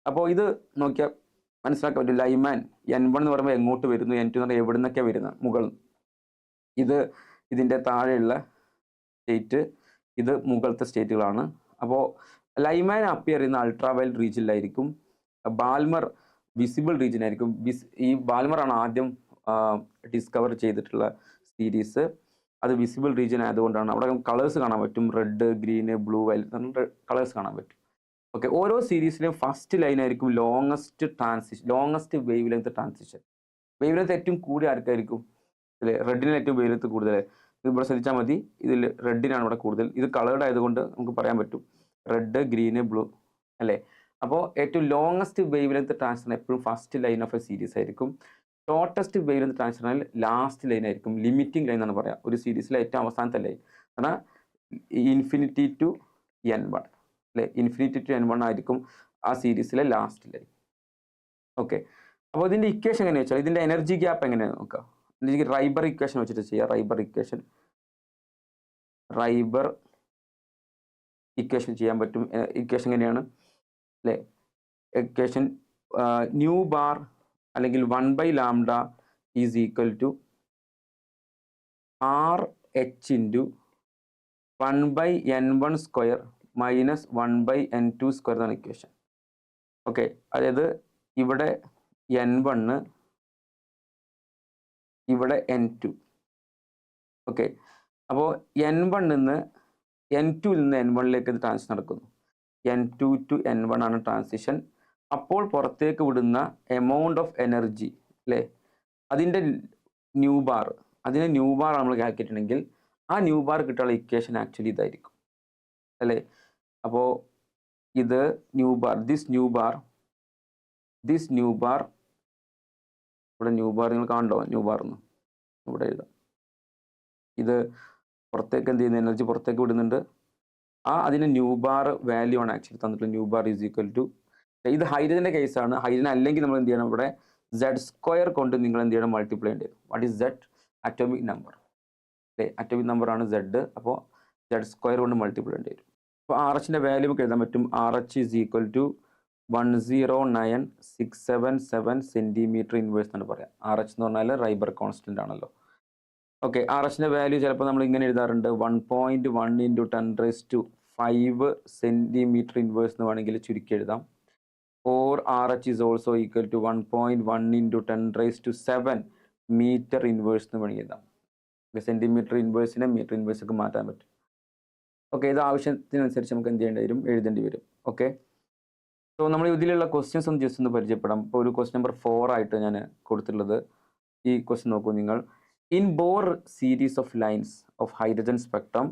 അപ്പോൾ ഇത് നോക്കിയാൽ മനസ്സിലാക്കാൻ പറ്റും. ലൈമാൻ n1 എന്ന് പറയുമ്പോൾ എങ്ങോട്ട് വരുന്നു, n2 എന്ന് പറഞ്ഞാൽ എവിടെ നിന്നൊക്കെയാണ് വരുന്നത്, മുകളിൽ. ഇത് ഇതിൻ്റെ താഴെയുള്ള സ്റ്റേറ്റ്, ഇത് മുകളിലത്തെ സ്റ്റേറ്റുകളാണ്. അപ്പോൾ ലൈമാൻ അപ്പിയർ ചെയ്യുന്ന അൾട്രാവയലറ്റ് റീജിയനിലായിരിക്കും, ബാൽമർ വിസിബിൾ റീജിയൻ ആയിരിക്കും. ഈ ബാൽമർ ആണ് ആദ്യം ഡിസ്കവർ ചെയ്തിട്ടുള്ള സീരീസ്. അത് വിസിബിൾ റീജിയൻ ആയതുകൊണ്ടാണ് അവിടെ കളേഴ്സ് കാണാൻ പറ്റും, red, green, blue, violet colours കാണാൻ പറ്റും. ഓക്കെ ഓരോ സീരീസിലും ഫസ്റ്റ് ലൈൻ ആയിരിക്കും longest wavelength transition. Wave length ഏറ്റവും കൂടിയ ആർക്കായിരിക്കും? അല്ലേ റെഡിന് ഏറ്റവും വേവ് ലെങ്ത് കൂടുതൽ. ഇവിടെ ശ്രദ്ധിച്ചാൽ മതി, ഇതിൽ റെഡിനാണ് ഇവിടെ കൂടുതൽ. ഇത് കളേർഡ് ആയതുകൊണ്ട് നമുക്ക് പറയാൻ പറ്റും റെഡ്, ഗ്രീന്, ബ്ലൂ അല്ലേ. അപ്പോൾ ഏറ്റവും ലോങ്ങസ്റ്റ് വേവ് ലെങ്ത് ട്രാൻസിഷൻ എപ്പോഴും first line of a series ആയിരിക്കും. Shortest wavelength transition last line ആയിരിക്കും, ലിമിറ്റിംഗ് ലൈൻ എന്നാണ് പറയാം. ഒരു സീരീസിലെ ഏറ്റവും അവസാനത്തെ ലൈൻ കാരണം ഇൻഫിനിറ്റി ടു n1 അല്ലേ, ഇൻഫിനിറ്റി ടു n1 ആയിരിക്കും ആ സീരീസിലെ ലാസ്റ്റ് ലൈൻ. ഓക്കെ അപ്പോൾ ഇതിൻ്റെ ഇക്വേഷൻ എങ്ങനെയാ വെച്ചാൽ ഇതിൻ്റെ എനർജി ഗ്യാപ്പ് എങ്ങനെയാണ് നോക്കാം. റൈബർ ഇക്വേഷൻ വെച്ചിട്ട് ചെയ്യാം. റൈബർ ഇക്വേഷൻ ചെയ്യാൻ പറ്റും. ഇക്വേഷൻ എങ്ങനെയാണ് അല്ലേ? ഇക്വേഷൻ ന്യൂ ബാർ അല്ലെങ്കിൽ 1/λ is equal to RH into 1/n1² minus 1/n2² എന്നാണ് ഇക്വേഷൻ. ഓക്കെ അതായത് ഇവിടെ n1 ഇവിടെ n2. ഓക്കെ അപ്പോൾ n1 നിന്ന് n2 നിന്ന് n1ലേക്ക് ഇത് ട്രാൻസിഷൻ നടക്കുന്നു. n2 ടു n1 ആണ് ട്രാൻസിഷൻ. അപ്പോൾ പുറത്തേക്ക് വിടുന്ന എമൗണ്ട് ഓഫ് എനർജി അല്ലേ, അതിൻ്റെ ന്യൂ ബാർ നമ്മൾ കാൽക്കുലേറ്റ് ചെയ്യണമെങ്കിൽ ആ ന്യൂ ബാർ കിട്ടാനുള്ള ഇക്വേഷൻ ആക്ച്വലി ഇതായിരിക്കും അല്ലേ. അപ്പോൾ ഇത് new bar, this new bar ഇവിടെ ന്യൂ ബാർ നിങ്ങൾ കാണണ്ടോ? ന്യൂ ബാർ എന്ന് ഇവിടെ എഴുതാം. ഇത് പുറത്തേക്ക് എന്ത് ചെയ്യുന്ന എനർജി പുറത്തേക്ക് വിടുന്നുണ്ട്. അതിന് ന്യൂ ബാർ വാല്യൂ ആണ് ആക്ച്വലി തന്നിട്ടുള്ള. Nu bar is equal to, ഇത് ഹൈഡ്രജൻ്റെ കേസാണ്. ഹൈഡ്രജൻ അല്ലെങ്കിൽ നമ്മൾ എന്ത് ചെയ്യണം, ഇവിടെ Z² കൊണ്ട് നിങ്ങൾ എന്ത് ചെയ്യണം, മൾട്ടിപ്ലൈ ചെയ്യേണ്ടി വരും. What is Z? Atomic number അല്ലേ, അറ്റോമിക് നമ്പർ ആണ് Z. അപ്പോൾ Z² കൊണ്ട് മൾട്ടിപ്ലൈ ചെയ്യേണ്ടി വരും. അപ്പോൾ RH വാല്യൂ നമുക്ക് എഴുതാൻ പറ്റും. RH is equal to 109,677 centimetre inverse എന്നാണ് പറയാം. RH എന്ന് പറഞ്ഞാൽ റൈബർ കോൺസ്റ്റന്റ് ആണല്ലോ. ഓക്കെ RH വാല്യൂ ചിലപ്പോൾ നമ്മൾ ഇങ്ങനെ എഴുതാറുണ്ട്, 1.1 × 10⁵ സെൻറ്റിമീറ്റർ ഇൻവേഴ്സ് എന്ന് വേണമെങ്കിൽ ചുരുക്കി എഴുതാം. Or RH is also equal to 1.1 × 10⁻⁷ metre inverse എന്ന് വേണമെങ്കിൽ എഴുതാം. സെൻറ്റിമീറ്റർ ഇൻവേഴ്സിനെ മീറ്റർ ഇൻവേഴ്സൊക്കെ മാറ്റാൻ പറ്റും. ഓക്കെ, ഇത് ആവശ്യത്തിനനുസരിച്ച് നമുക്ക് എന്ത് ചെയ്യേണ്ടി വരും, എഴുതേണ്ടി വരും. ഓക്കെ, സോ നമ്മൾ ഇതിലുള്ള ക്വസ്റ്റ്യൻസ് ഒന്ന് ജസ്റ്റ് ഒന്ന് പരിചയപ്പെടാം. ഇപ്പോൾ ഒരു ക്വസ്റ്റ്യൻ നമ്പർ 4 ആയിട്ട് ഞാൻ കൊടുത്തിട്ടുള്ളത്. ഈ ക്വസ്റ്റ്യൻ നോക്കൂ നിങ്ങൾ. In Bohr series of lines of hydrogen spectrum,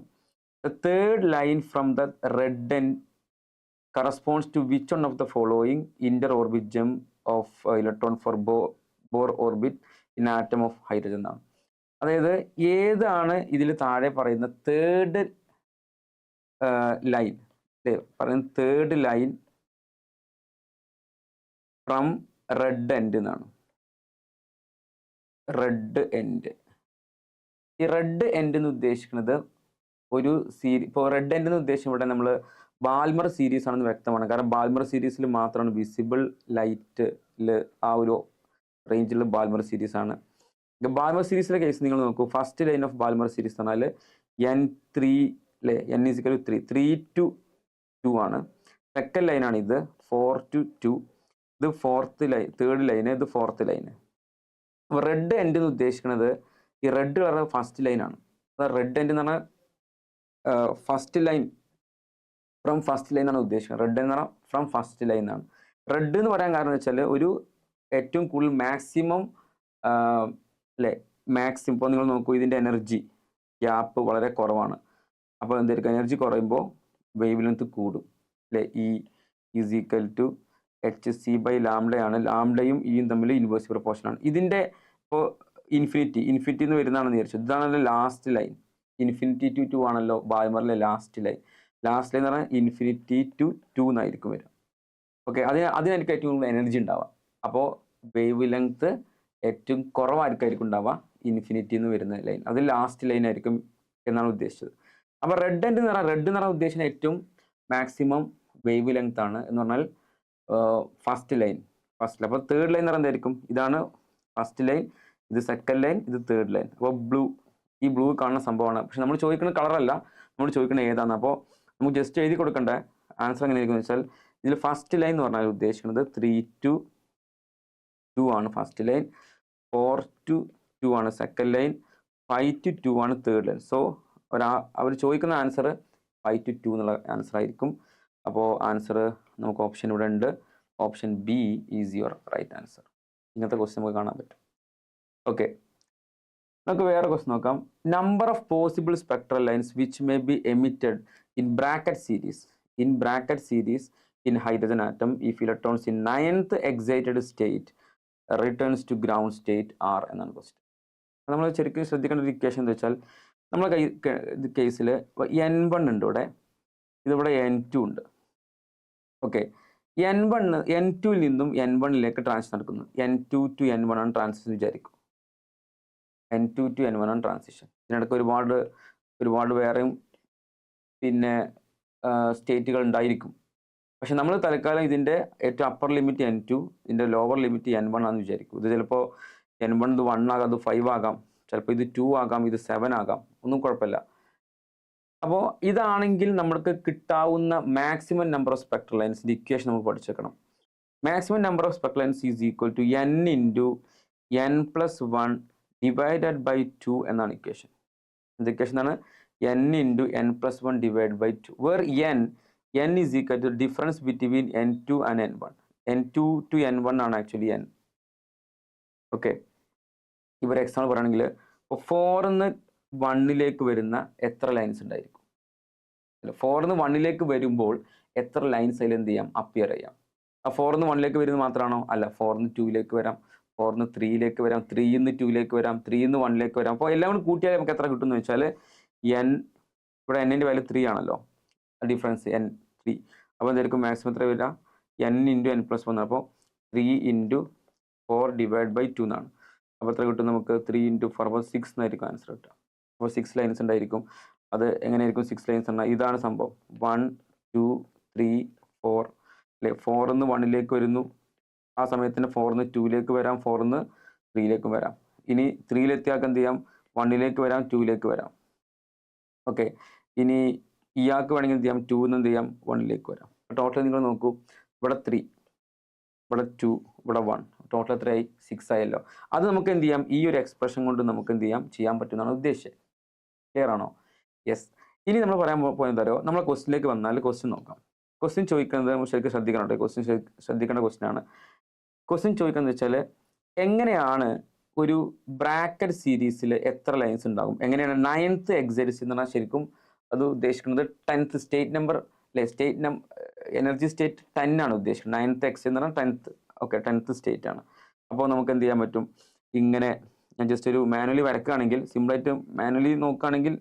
the third line from the red end corresponds to which one of the following inter-orbit jump of electron for Bohr orbit in atom of hydrogen ആണ്. അതായത് ഏതാണ് ഇതിൽ താഴെ പറയുന്ന third line, പറയുന്ന third line from red end എന്നാണ്. Red end, ഈ red end എന്ന് ഉദ്ദേശിക്കുന്നത് ഒരു ഇപ്പോൾ റെഡ് എൻഡ് എന്ന് ഉദ്ദേശിക്കുന്നത് ഇവിടെ നമ്മൾ ബാൽമർ സീരീസ് ആണെന്ന് വ്യക്തമാണ്. കാരണം ബാൽമർ സീരീസിൽ മാത്രമാണ് വിസിബിൾ ലൈറ്റിൽ ആ ഒരു റേഞ്ചിൽ ബാൽമർ സീരീസ് ആണ്. ബാൽമർ സീരീസിലെ കേസ് നിങ്ങൾ നോക്കൂ. First line of Balmer series എന്ന് പറഞ്ഞാൽ N3 അല്ലേ, N=3, 3 to 2 ആണ്. സെക്കൻഡ് ലൈനാണ് ഇത്, 4 to 2. ഇത് ഫോർത്ത് ലൈൻ, തേർഡ് ലൈന്, ഇത് ഫോർത്ത് ലൈന്. അപ്പോൾ റെഡ് എൻഡ് എന്ന് ഉദ്ദേശിക്കുന്നത് ഈ റെഡ് കളർ ഫസ്റ്റ് ലൈനാണ്. റെഡ് എൻഡ് എന്ന് പറഞ്ഞാൽ first line from first line ആണ് ഉദ്ദേശിക്കുന്നത്. റെഡ് എന്ന് പറഞ്ഞാൽ ഫ്രം ഫസ്റ്റ് ലൈൻ ആണ്. റെഡ് എന്ന് പറയാൻ കാരണം വെച്ചാൽ ഒരു ഏറ്റവും കൂടുതൽ മാക്സിമം അല്ലേ, മാക്സിമം ഇപ്പോൾ നിങ്ങൾ നോക്കൂ, ഇതിൻ്റെ എനർജി ഗ്യാപ്പ് വളരെ കുറവാണ്. അപ്പോൾ എന്തായിരിക്കും, എനർജി കുറയുമ്പോൾ വേവ് ലെങ്ത് കൂടും അല്ലേ. E hc/λ ആണ്. ലാംഡയും ഇയും തമ്മിൽ ഇൻവേഴ്സ് പ്രൊപ്പോർഷൻ ആണ്. ഇതിൻ്റെ ഇപ്പോൾ ഇൻഫിനിറ്റി എന്ന് വരുന്നതാണെന്ന് വിചാരിച്ചു. ഇതാണല്ലോ ലാസ്റ്റ് ലൈൻ. ഇൻഫിനിറ്റി ടു 2 ആണല്ലോ ബാൽമറിലെ ലാസ്റ്റ് ലൈൻ. ലാസ്റ്റ് ലൈൻ എന്ന് പറഞ്ഞാൽ ഇൻഫിനിറ്റി ടു 2 എന്നായിരിക്കും വരിക. ഓക്കെ, അതിനായിരിക്കും ഏറ്റവും കൂടുതൽ എനർജി ഉണ്ടാവുക. അപ്പോൾ വേവ് ലെങ്ത് ഏറ്റവും കുറവായിരിക്കും ഉണ്ടാവുക ഇൻഫിനിറ്റി എന്ന് വരുന്ന ലൈൻ. അത് ലാസ്റ്റ് ലൈൻ ആയിരിക്കും എന്നാണ് ഉദ്ദേശിച്ചത്. അപ്പോൾ റെഡ് എന്ന് പറഞ്ഞാൽ ഉദ്ദേശിക്കുന്ന ഏറ്റവും മാക്സിമം വേവ് ലെങ്ത് ആണ് എന്ന് പറഞ്ഞാൽ ഫസ്റ്റ് ലൈൻ. അപ്പോൾ തേർഡ് ലൈൻ എന്ന് പറഞ്ഞാൽ എന്തായിരിക്കും, ഇതാണ് ഫസ്റ്റ് ലൈൻ, ഇത് സെക്കൻഡ് ലൈൻ, ഇത് തേർഡ് ലൈൻ. അപ്പോൾ ഈ ബ്ലൂ കാണുന്ന സംഭവമാണ്. പക്ഷെ നമ്മൾ ചോദിക്കുന്ന കളറല്ല, നമ്മൾ ചോദിക്കുന്നത് ഏതാണ്. അപ്പോൾ നമുക്ക് ജസ്റ്റ് എഴുതി കൊടുക്കേണ്ട ആൻസർ എങ്ങനെയായിരിക്കും വെച്ചാൽ, ഇതിൽ ഫസ്റ്റ് ലൈൻ എന്ന് പറഞ്ഞാൽ ഉദ്ദേശിക്കുന്നത് 3 to 2 ആണ് ഫസ്റ്റ് ലൈൻ, 4 to 2 ആണ് സെക്കൻഡ് ലൈൻ, 5 to 2 ആണ് തേർഡ് ലൈൻ. സോ അവർ ചോദിക്കുന്ന ആൻസർ 5 to 2 എന്നുള്ള ആൻസർ ആയിരിക്കും. അപ്പോൾ ആൻസർ നമുക്ക് ഓപ്ഷൻ ഇവിടെ ഉണ്ട്. Option B is your right answer. ഇങ്ങനത്തെ ക്വസ്റ്റ്യൻ നമുക്ക് കാണാൻ പറ്റും. ഓക്കെ, നമുക്ക് വേറെ ക്വസ്റ്റ്യൻ നോക്കാം. Number of possible spectral lines which may be emitted in bracket series in hydrogen atom if electrons in 9th excited state returns to ground state are എന്നാണ് question. നമ്മൾ ശരിക്കും ശ്രദ്ധിക്കേണ്ട ഒരു ഇക്വേഷൻ എന്താ വെച്ചാൽ, നമ്മളെ കേസിൽ N1 ഉണ്ട് ഇവിടെ, ഇതിവിടെ N2 ഉണ്ട്. ഓക്കെ, N2ൽ നിന്നും N1ലേക്ക് ട്രാൻസിഷൻ നടക്കുന്നു. N2 to N1 ആണ് ട്രാൻസിഷൻ വിചാരിക്കും. N2 to N1 ആണ് ട്രാൻസിഷൻ. ഇതിനിടയ്ക്ക് ഒരുപാട് വേറെയും പിന്നെ സ്റ്റേറ്റുകൾ ഉണ്ടായിരിക്കും. പക്ഷെ നമ്മൾ തൽക്കാലം ഇതിൻ്റെ ഏറ്റവും അപ്പർ ലിമിറ്റ് N2, ഇതിൻ്റെ ലോവർ ലിമിറ്റ് N1 ആണെന്ന് വിചാരിക്കും. ഇത് ചിലപ്പോൾ N1 ഇത് 1 ആകാം, ഇത് 5 ആകാം, ചിലപ്പോൾ ഇത് 2 ആകാം, ഇത് 7 ആകാം, ഒന്നും കുഴപ്പമില്ല. അപ്പോൾ ഇതാണെങ്കിൽ നമ്മൾക്ക് കിട്ടാവുന്ന മാക്സിമം നമ്പർ ഓഫ് സ്പെക്ട്രൽ ലൈൻസിൻ്റെ ഇക്വേഷൻ നമുക്ക് പഠിച്ചേക്കണം. Maximum number of spectral lines is equal to N into N+1 divided by 2 എന്നാണ് ഇക്വേഷൻ. ഇത് ഇക്വേഷൻ ആണ് N into N+1 divided by 2, where N is equal to the difference between N2 and N1. N2 to N1 ആണ് actually N. Okay, ഇവർ example പറയുകയാണെങ്കിൽ ഇപ്പോൾ 4ന്ന് 1ലേക്ക് വരുന്ന എത്ര lines ഉണ്ടായിരിക്കും? 4ന്ന് 1ലേക്ക് വരുമ്പോൾ എത്ര ലൈൻസ് അതിൽ എന്ത് ചെയ്യാം, അപ്പിയർ ചെയ്യാം? ആ 4ന്ന് 1ലേക്ക് വരുന്നത് മാത്രമാണോ? അല്ല, 4ന്ന് 2ലേക്ക് വരാം, 4ന്ന് 3ലേക്ക് വരാം, 3ന്ന് 2ലേക്ക് വരാം, 3ന്ന് 1ലേക്ക് വരാം. അപ്പോൾ എല്ലാം കൂടി കൂട്ടിയാൽ നമുക്ക് എത്ര കിട്ടും എന്ന് വെച്ചാൽ N, ഇവിടെ N-ൻ്റെ വാല്യൂ 3 ആണല്ലോ, ഡിഫറൻസ് N3. അപ്പോൾ എന്തായിരിക്കും മാക്സിമം എത്ര വരിക? N into N+1. അപ്പോൾ 3 into 4 divided by 2 എന്നാണ്. അപ്പോൾ എത്ര കിട്ടും നമുക്ക്? 3 into 4 അപ്പോൾ 6 എന്നായിരിക്കും ആൻസർ കിട്ടുക. അപ്പോൾ 6 ലൈൻസ് ഉണ്ടായിരിക്കും. അത് എങ്ങനെയായിരിക്കും 6 ലൈൻസ് എന്നാൽ ഇതാണ് സംഭവം. 1 2 3 4 അല്ലേ, 4ന്ന് 1ലേക്ക് വരുന്നു, ആ സമയത്തിന് 4ന്ന് 2ലേക്ക് വരാം, 4ന്ന് 3ലേക്കും വരാം. ഇനി 3ലെത്തിയാൽ എന്ത് ചെയ്യാം, 1ലേക്ക് വരാം, 2ലേക്ക് വരാം. ഓക്കെ, ഇനി ഇയാൾക്ക് വേണമെങ്കിൽ എന്ത് ചെയ്യാം, 2ന്ന് എന്ത് ചെയ്യാം, 1ലേക്ക് വരാം. ടോട്ടൽ നിങ്ങൾ നോക്കൂ, ഇവിടെ 3, ഇവിടെ 2, ഇവിടെ 1. ടോട്ടൽ എത്രയായി 6 ആയല്ലോ. അത് നമുക്ക് എന്ത് ചെയ്യാം, ഈ ഒരു എക്സ്പ്രഷൻ കൊണ്ട് നമുക്ക് എന്ത് ചെയ്യാൻ പറ്റുമെന്നാണ് ഉദ്ദേശിച്ചത്. ക്ലിയർ ആണോ? യെസ്. ഇനി നമ്മൾ പറയാൻ പോയത് അറിയോ, നമ്മളെ ക്വസ്റ്റിലേക്ക് വന്നാൽ ക്വസ്റ്റ്യൻ നോക്കാം. ക്വസ്റ്റ്യൻ ചോദിക്കുന്നത് നമ്മൾ ശരിക്കും ശ്രദ്ധിക്കണം കേട്ടോ. ക്വസ്റ്റ്യൻ ശ്രദ്ധിക്കേണ്ട ക്വസ്റ്റ്യൻ ആണ്. ക്വസ്റ്റ്യൻ ചോദിക്കുന്നത് വെച്ചാൽ എങ്ങനെയാണ് ഒരു ബ്രാക്കറ്റ് സീരീസിൽ എത്ര ലൈൻസ് ഉണ്ടാകും, എങ്ങനെയാണ് 9th എക്സൈസ് എന്ന് പറഞ്ഞാൽ ശരിക്കും അത് ഉദ്ദേശിക്കുന്നത് 10th സ്റ്റേറ്റ് നമ്പർ അല്ലെ, എനർജി സ്റ്റേറ്റ് 10 ആണ് ഉദ്ദേശിക്കുന്നത്. 9th എക്സ് എന്ന് പറഞ്ഞാൽ 10th. ഓക്കെ, 10th സ്റ്റേറ്റ് ആണ്. അപ്പോൾ നമുക്ക് എന്ത് ചെയ്യാൻ പറ്റും, ഇങ്ങനെ ഞാൻ ജസ്റ്റ് ഒരു മാനുവലി വരക്കുകയാണെങ്കിൽ, സിമ്പിളായിട്ട് മാനുവലി നോക്കുകയാണെങ്കിൽ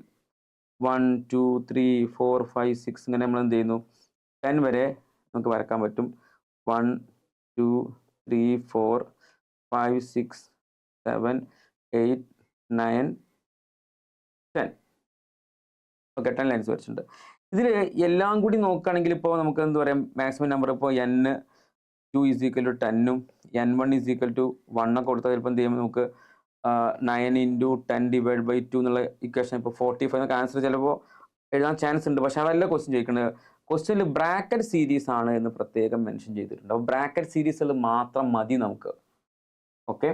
1 2 3 4 5 6 ഇങ്ങനെ നമ്മൾ എന്ത് ചെയ്യുന്നു 10 വരെ നമുക്ക് വരക്കാൻ പറ്റും. 1 2 3 4 5 6 7 8 9 10. ഓക്കെ, 10 ലൈൻസ് വരച്ചിട്ടുണ്ട്. ഇതിൽ എല്ലാം കൂടി നോക്കുകയാണെങ്കിൽ ഇപ്പോൾ നമുക്ക് എന്ത് പറയാം, മാക്സിമം നമ്പർ ഇപ്പോൾ n2 = 10ഉം n1 = 1 ഒക്കെ കൊടുത്താൽ ചിലപ്പോൾ എന്ത് ചെയ്യുമ്പോൾ നമുക്ക് 9 × 10/2 എന്നുള്ള ഇക്വേഷൻ ഇപ്പോൾ 45 എന്നൊക്കെ ആൻസർ ചിലപ്പോൾ എഴുതാൻ ചാൻസ് ഉണ്ട്. പക്ഷെ അതല്ല ക്വസ്റ്റ്യൻ ചോദിക്കുന്നത്. ക്വസ്റ്റ്യനിൽ ബ്രാക്കറ്റ് സീരീസ് ആണ് എന്ന് പ്രത്യേകം മെൻഷൻ ചെയ്തിട്ടുണ്ട്. അപ്പോൾ ബ്രാക്കറ്റ് സീരീസിൽ മാത്രം മതി നമുക്ക്. ഓക്കെ,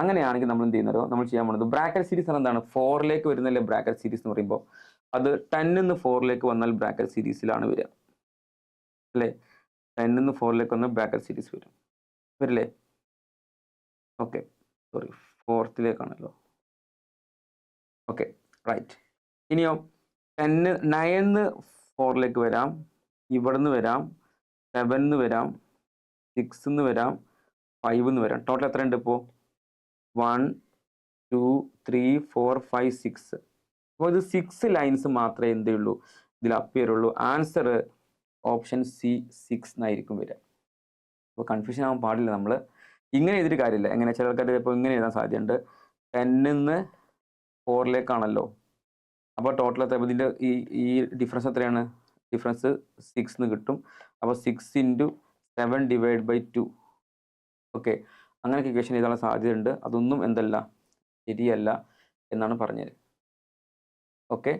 അങ്ങനെയാണെങ്കിൽ നമ്മൾ എന്ത് ചെയ്യുന്നതോ, നമ്മൾ ചെയ്യാൻ പോകുന്നത് ബ്രാക്കറ്റ് സീരീസ് എന്താണ്, 4ലേക്ക് വരുന്നല്ലേ ബ്രാക്കറ്റ് സീരീസ് എന്ന് പറയുമ്പോൾ. അത് 10 നിന്ന് 4ലേക്ക് വന്നാൽ ബ്രാക്കറ്റ് സീരീസിലാണ് വരിക അല്ലേ. 10 നിന്ന് 4ലേക്ക് വന്നാൽ ബ്രാക്കറ്റ് സീരീസ് വരില്ലേ. Okay, sorry, 4th okay, right. ഇനിയോ 9 4ലേക്ക് വരാം, ഇവിടുന്ന് വരാം, 7 വരാം, 6 വരാം, 5 വരാം. ടോട്ടൽ എത്ര ഉണ്ട് ഇപ്പോൾ? 1 2 3 4 5 6. അപ്പോൾ ഇത് 6 ലൈൻസ് മാത്രമേ എന്തേ ഉള്ളൂ ഇതിൽ അപ്പിയർ ഉള്ളൂ. ആൻസർ ഓപ്ഷൻ സി 6 എന്നായിരിക്കും വരിക. അപ്പോൾ കൺഫ്യൂഷൻ ആവാൻ പാടില്ല. നമ്മൾ ഇങ്ങനെ എഴുതിയിട്ട് കാര്യമില്ല. എങ്ങനെ ചില ആൾക്കാർ ഇപ്പോൾ ഇങ്ങനെ എഴുതാൻ സാധ്യതയുണ്ട്. 10 നിന്ന് 4ലേക്കാണല്ലോ. അപ്പോൾ ടോട്ടൽ എത്ര, ഇതിൻ്റെ ഈ ഡിഫറൻസ് എത്രയാണ്? ഡിഫറൻസ് 6 എന്ന് കിട്ടും. അപ്പോൾ 6 × 7/2. ഓക്കെ, അങ്ങനെയൊക്കെ ഇക്വേഷൻ എഴുതാനുള്ള സാധ്യതയുണ്ട്. അതൊന്നും എന്തല്ല, ശരിയല്ല എന്നാണ് പറഞ്ഞത്. ഓക്കെ,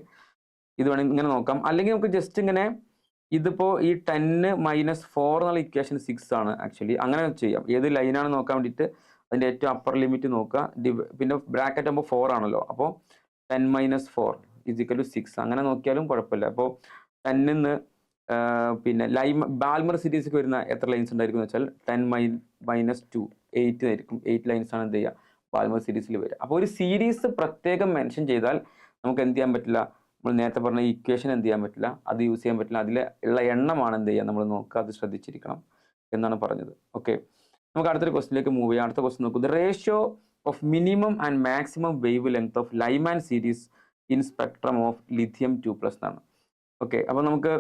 ഇത് വേണമെങ്കിൽ ഇങ്ങനെ നോക്കാം. അല്ലെങ്കിൽ നമുക്ക് ജസ്റ്റ് ഇങ്ങനെ, ഇതിപ്പോൾ ഈ 10 - 4 എന്നുള്ള ഇക്വേഷൻ 6 ആണ് ആക്ച്വലി. അങ്ങനെ ചെയ്യാം. ഏത് ലൈനാണ് നോക്കാൻ വേണ്ടിയിട്ട് അതിൻ്റെ ഏറ്റവും അപ്പർ ലിമിറ്റ് നോക്കുക. പിന്നെ ബ്രാക്കറ്റ് ആകുമ്പോൾ 4 ആണല്ലോ. അപ്പോൾ 10 - 4 = 6. അങ്ങനെ നോക്കിയാലും കുഴപ്പമില്ല. അപ്പോൾ 10 നിന്ന് പിന്നെ ബാൽമർ സീരീസിലേക്ക് വരുന്ന എത്ര ലൈൻസ് ഉണ്ടായിരിക്കും എന്ന് വെച്ചാൽ 10 - 2 8 ആയിരിക്കും. 8 ലൈൻസ് ആണ് എന്ത് ചെയ്യുക ബാൽമർ സീരീസിൽ വരിക. അപ്പോൾ ഒരു സീരീസ് പ്രത്യേകം മെൻഷൻ ചെയ്താൽ നമുക്ക് എന്ത് ചെയ്യാൻ പറ്റില്ല, നമ്മൾ നേരത്തെ പറഞ്ഞ ഇക്വേഷൻ എന്ത് ചെയ്യാൻ പറ്റില്ല, അത് യൂസ് ചെയ്യാൻ പറ്റില്ല. അതിൽ ഉള്ള എണ്ണമാണ് എന്ത് ചെയ്യുക നമ്മൾ നോക്കുക, അത് ശ്രദ്ധിച്ചിരിക്കണം എന്നാണ് പറഞ്ഞത്. ഓക്കെ, നമുക്ക് അടുത്തൊരു ക്വസ്റ്റിലേക്ക് മൂവ് ചെയ്യാം. അടുത്ത ക്വസ്റ്റ്യൻ നോക്കൂ. The ratio of minimum and maximum wave length of Lyman series in spectrum of lithium 2+ എന്നാണ്. ഓക്കെ, അപ്പോൾ നമുക്ക്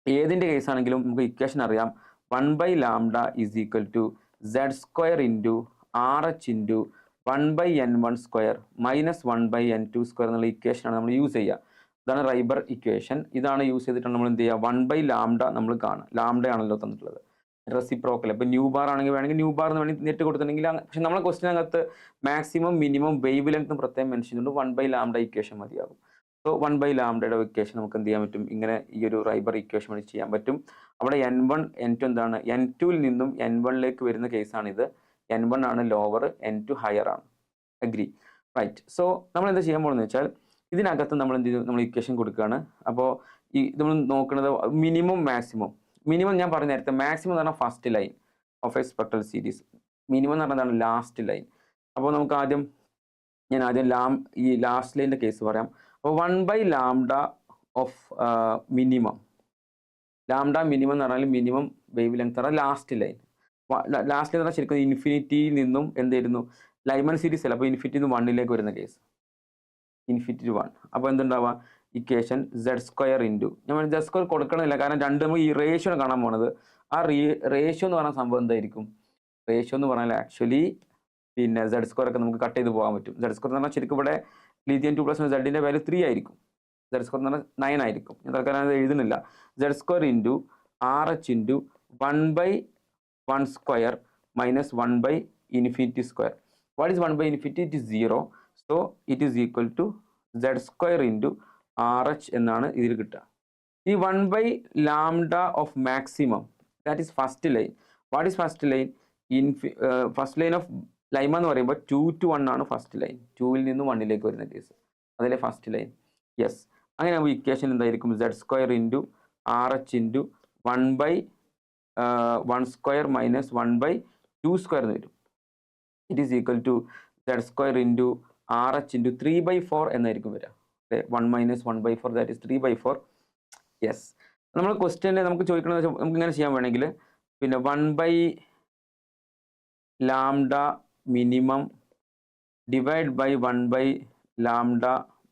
ഏതിൻ്റെ കേസ് ആണെങ്കിലും നമുക്ക് ഇക്വേഷൻ അറിയാം. 1/λ = z² × RH × 1/n1² - 1/n2² എന്നുള്ള ഇക്വേഷനാണ് നമ്മൾ യൂസ് ചെയ്യുക. ഇതാണ് റൈബർ ഇക്വേഷൻ. ഇതാണ് യൂസ് ചെയ്തിട്ടാണ് നമ്മൾ എന്ത് ചെയ്യുക, 1/λ നമ്മൾ കാണുക. ലാംഡയാണല്ലോ തന്നിട്ടുള്ളത്, റെസിപ്രോക്കൽ. ഇപ്പോൾ ന്യൂ ബാർ ആണെങ്കിൽ വേണമെങ്കിൽ ന്യൂ ബാർ എന്ന് വേണമെങ്കിൽ നേരിട്ട് കൊടുത്തിട്ടുണ്ടെങ്കിൽ. പക്ഷെ നമ്മളെ ക്വസ്റ്റിനകത്ത് മാക്സിമം മിനിമം വേവ് ലെങ്ത് പ്രത്യേകം മെൻഷൻ ചെയ്തുകൊണ്ട് 1/λ ഇക്വേഷൻ മതിയാകും. സോ 1/λയുടെ ഇക്വേഷൻ നമുക്ക് എന്ത് ചെയ്യാൻ പറ്റും, ഇങ്ങനെ ഈ ഒരു റൈബർ ഇക്വേഷൻ വഴി ചെയ്യാൻ പറ്റും. അവിടെ n1 n2 എന്താണ്, n2ൽ നിന്നും n1ലേക്ക് വരുന്ന കേസാണിത്. n1 ആണ് ലോവർ, n2 ഹയർ ആണ്. Agree, right. സോ നമ്മൾ എന്താ ചെയ്യാൻ പോകുന്നത് വെച്ചാൽ ഇതിനകത്ത് നമ്മൾ എന്ത് ചെയ്തു, നമ്മൾ ഇക്വേഷൻ കൊടുക്കുകയാണ്. അപ്പോൾ ഈ നമ്മൾ നോക്കുന്നത് മിനിമം മാക്സിമം. മിനിമം ഞാൻ പറഞ്ഞ നേരത്തെ, മാക്സിമം എന്ന് പറഞ്ഞാൽ first line of A spectral series. Minimum എന്ന് പറഞ്ഞതാണ് ലാസ്റ്റ് ലൈൻ. അപ്പോൾ നമുക്ക് ആദ്യം ഈ ലാസ്റ്റ് ലൈനിൻ്റെ കേസ് പറയാം. അപ്പോൾ 1/λ ഓഫ് മിനിമം. ലാംഡ മിനിമം എന്ന് പറഞ്ഞാൽ മിനിമം വേവ് ലെങ്ത് പറഞ്ഞാൽ ലാസ്റ്റ് ലൈൻ. ലാസ്റ്റ് ലൈൻ പറഞ്ഞാൽ ശരിക്കും ഇൻഫിനിറ്റിയിൽ നിന്നും എന്തായിരുന്നു ലൈമൻ സീരീസ് അല്ല. അപ്പോൾ ഇൻഫിനിറ്റി നിന്ന് 1ലേക്ക് വരുന്ന കേസ്, ഇൻഫിനിറ്റി ടു 1. അപ്പോൾ എന്തുണ്ടാവുക, ഇക്വേഷൻ z² ഞാൻ z² കൊടുക്കണമെന്നില്ല, കാരണം രണ്ട് നമുക്ക് ഈ റേഷ്യോ കാണാൻ പോണത്. ആ റേഷ്യോ എന്ന് പറഞ്ഞ സംഭവം എന്തായിരിക്കും, റേഷ്യോ എന്ന് പറഞ്ഞാൽ ആക്ച്വലി പിന്നെ z² ഒക്കെ നമുക്ക് കട്ട് ചെയ്ത് പോകാൻ പറ്റും. z² എന്ന് പറഞ്ഞാൽ ശരിക്കും ഇവിടെ ലിഥിയം 2+ z-ന്റെ വാല്യൂ 3 ആയിരിക്കും. z² എന്ന് പറഞ്ഞാൽ 9 ആയിരിക്കും. ഞാൻ തൽക്കാലം അത് എഴുതുന്നില്ല. z² × RH × 1/1² - 1/∞². What is 1/∞? It is 0. So it is equal to z² × RH എന്നാണ് ഇതിൽ കിട്ടുക. ഈ 1/λ of maximum, that is first line. What is first line? First line of Lyman എന്ന് പറയുമ്പോൾ 2 to 1 ആണ് ഫസ്റ്റ് ലൈൻ. 2-ൽ നിന്ന് 1-ലേക്ക് വരുന്ന കേസ്, അതിലെ ഫസ്റ്റ് ലൈൻ. യെസ്, അങ്ങനെ ആകുമ്പോൾ ഇക്വേഷൻ എന്തായിരിക്കും? z² into RH into 1/1² minus 1/2² എന്ന് വരും. It is equal to z² into RH into 3/4 എന്നായിരിക്കും വരിക. 1 മൈനസ് 1/4 ദാറ്റ് ഈസ് 3/4. യെസ്, നമ്മൾ ക്വസ്റ്റ്യനിൽ നമുക്ക് ചോദിക്കുന്നത് നമുക്ക് ഇങ്ങനെ ചെയ്യാൻ വേണമെങ്കിൽ പിന്നെ 1/λ minimum divide by 1/λ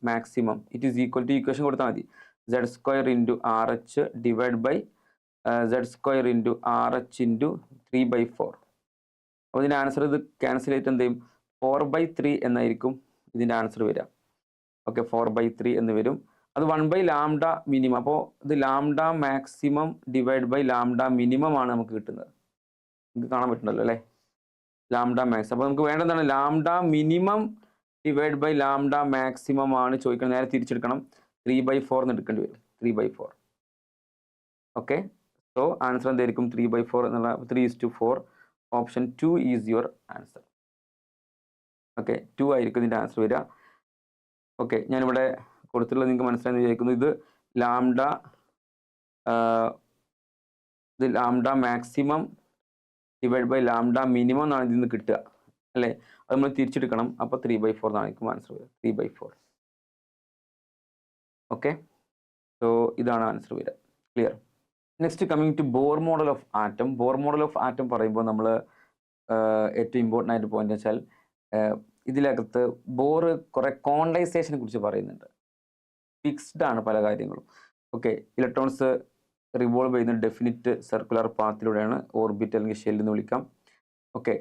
maximum it is equal to equation കൊടുത്താൽ മതി. z² into RH divide by z² into RH into 3/4. അപ്പോൾ ഇതിൻ്റെ ആൻസർ ഇത് ക്യാൻസൽ ചെയ്തിട്ട് എന്ത് ചെയ്യും? 4/3 എന്നായിരിക്കും ഇതിൻ്റെ ആൻസർ വരിക. ഓക്കെ, 4/3 എന്ന് വരും. അത് 1/λ മിനിമം. അപ്പോൾ ഇത് lambda maximum divide by lambda minimum ആണ് നമുക്ക് കിട്ടുന്നത്. നമുക്ക് കാണാൻ പറ്റുന്നല്ലോ അല്ലേ, ലാംഡ മാക്സിമം. അപ്പോൾ നമുക്ക് വേണ്ടതാണ് lambda minimum divide by lambda maximum ആണ് ചോദിക്കണം. നേരെ തിരിച്ചെടുക്കണം, 3/4 എന്ന് എടുക്കേണ്ടി വരും. 3/4. ഓക്കെ, സോ ആൻസർ എന്തായിരിക്കും? 3/4 എന്നുള്ള 3:4. Option 2 is your answer. Okay, 2 ആയിരിക്കും ഇതിൻ്റെ ആൻസർ വരിക. ഓക്കെ, ഞാനിവിടെ കൊടുത്തിട്ടുള്ളത് നിങ്ങൾക്ക് മനസ്സിലായെന്ന് വിചാരിക്കുന്നു. ഇത് lambda maximum divide by lambda minimum എന്നാണ് ഇതിൽ നിന്ന് കിട്ടുക അല്ലേ. അത് നമ്മൾ തിരിച്ചെടുക്കണം. അപ്പോൾ 3/4 എന്നായിരിക്കും ആൻസർ വരിക. 3/4. ഓക്കെ, സോ ഇതാണ് ആൻസർ വരിക. Clear. Next coming to Bohr model of atom. Bohr model of atom പറയുമ്പോൾ നമ്മൾ ഏറ്റവും ഇമ്പോർട്ടൻ്റ് ആയിട്ട് പോയിന്റ് വെച്ചാൽ ഇതിനകത്ത് ബോർ കുറേ ക്വാണ്ടൈസേഷനെ കുറിച്ച് പറയുന്നുണ്ട്. ഫിക്സ്ഡ് ആണ് പല കാര്യങ്ങളും. ഓക്കെ, ഇലക്ട്രോൺസ് റിവോൾവ് ചെയ്യുന്ന ഡെഫിനിറ്റ് സർക്കുലർ പാത്തിലൂടെയാണ്, ഓർബിറ്റ് അല്ലെങ്കിൽ ഷെൽ എന്ന് വിളിക്കാം. Okay,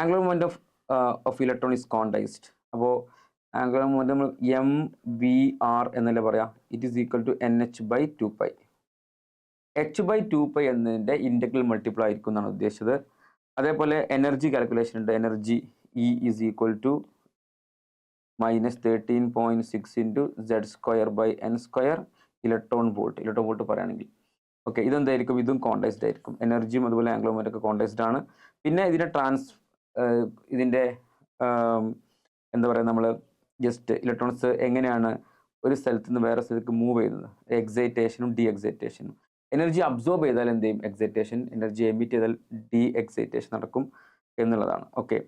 angular moment of electron is quantised. അപ്പോൾ ആംഗുലർ മൊമെൻ്റ് നമ്മൾ mvr എന്നല്ലേ പറയാം. It is equal to nh/2π. h/2π എന്നതിൻ്റെ ഇൻ്റഗ്രൽ മൾട്ടിപ്പിൾ ആയിരിക്കും എന്നാണ് ഉദ്ദേശിച്ചത്. അതേപോലെ എനർജി കാൽക്കുലേഷൻ ഉണ്ട്. Energy E is equal to -13.6 into z² n² electron volt. Electron volt പറയുകയാണെങ്കിൽ ഓക്കെ, ഇതെന്തായിരിക്കും? ഇതും കോണ്ടൈസ്ഡ് ആയിരിക്കും. എനർജിയും അതുപോലെ ആംഗുലർ മൊമെൻ്റ് ഒക്കെ കോണ്ടൈസ്ഡ് ആണ്. പിന്നെ ഇതിൻ്റെ എന്താ പറയുക, നമ്മൾ ജസ്റ്റ് ഇലക്ട്രോൺസ് എങ്ങനെയാണ് ഒരു സ്ഥലത്ത് നിന്ന് വേറെ സ്ഥലത്തേക്ക് മൂവ് ചെയ്യുന്നത്? എക്സൈറ്റേഷനും ഡി എക്സൈറ്റേഷനും. എനർജി അബ്സോർബ് ചെയ്താൽ എന്ത് ചെയ്യും? എക്സൈറ്റേഷൻ. എനർജി എമിറ്റ് ചെയ്താൽ ഡി എക്സൈറ്റേഷൻ നടക്കും എന്നുള്ളതാണ്. ഓക്കെ,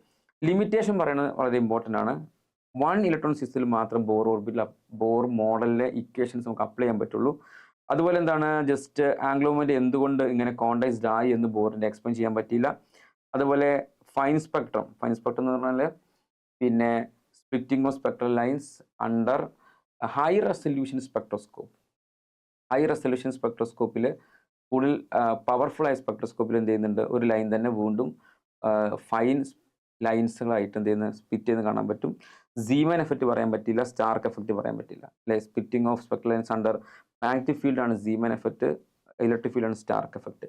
ലിമിറ്റേഷൻ പറയുന്നത് വളരെ ഇമ്പോർട്ടൻ്റ് ആണ്. 1 ഇലക്ട്രോൺ സിസ്റ്റത്തിൽ മാത്രം ബോർ മോഡലിലെ ഇക്വേഷൻസ് നമുക്ക് അപ്ലൈ ചെയ്യാൻ പറ്റുള്ളൂ. അതുപോലെ എന്താണ്, ജസ്റ്റ് ആംഗുലർ മൊമെൻ്റ് എന്തുകൊണ്ട് ഇങ്ങനെ കോണ്ടൈസ്ഡ് ആയി എന്ന് ബോറിൻ്റെ എക്സ്പ്ലെയിൻ ചെയ്യാൻ പറ്റിയില്ല. അതുപോലെ ഫൈൻ സ്പെക്ട്രം എന്ന് പറഞ്ഞാൽ പിന്നെ splitting of spectral lines under high resolution spectroscope. High resolution സ്പെക്ട്രോസ്കോപ്പിൽ കൂടുതൽ പവർഫുൾ ആയ സ്പെക്ട്രോസ്കോപ്പിൽ എന്ത് ചെയ്യുന്നുണ്ട്? ഒരു ലൈൻ തന്നെ വീണ്ടും ഫൈൻ ലൈൻസുകളായിട്ട് എന്ത് ചെയ്യുന്നത്? സ്പ്ലിറ്റ് ചെയ്ത് കാണാൻ പറ്റും. സീമൻ എഫക്റ്റ് പറയാൻ പറ്റില്ല, സ്റ്റാർക്ക് എഫക്റ്റ് പറയാൻ പറ്റില്ല അല്ലെ. Splitting of spectral lines under magnetic field ആണ് സീമൻ എഫക്റ്റ്, ഇലക്ട്രിക് ഫീൽഡ് ആണ് സ്റ്റാർക്ക് എഫക്റ്റ്.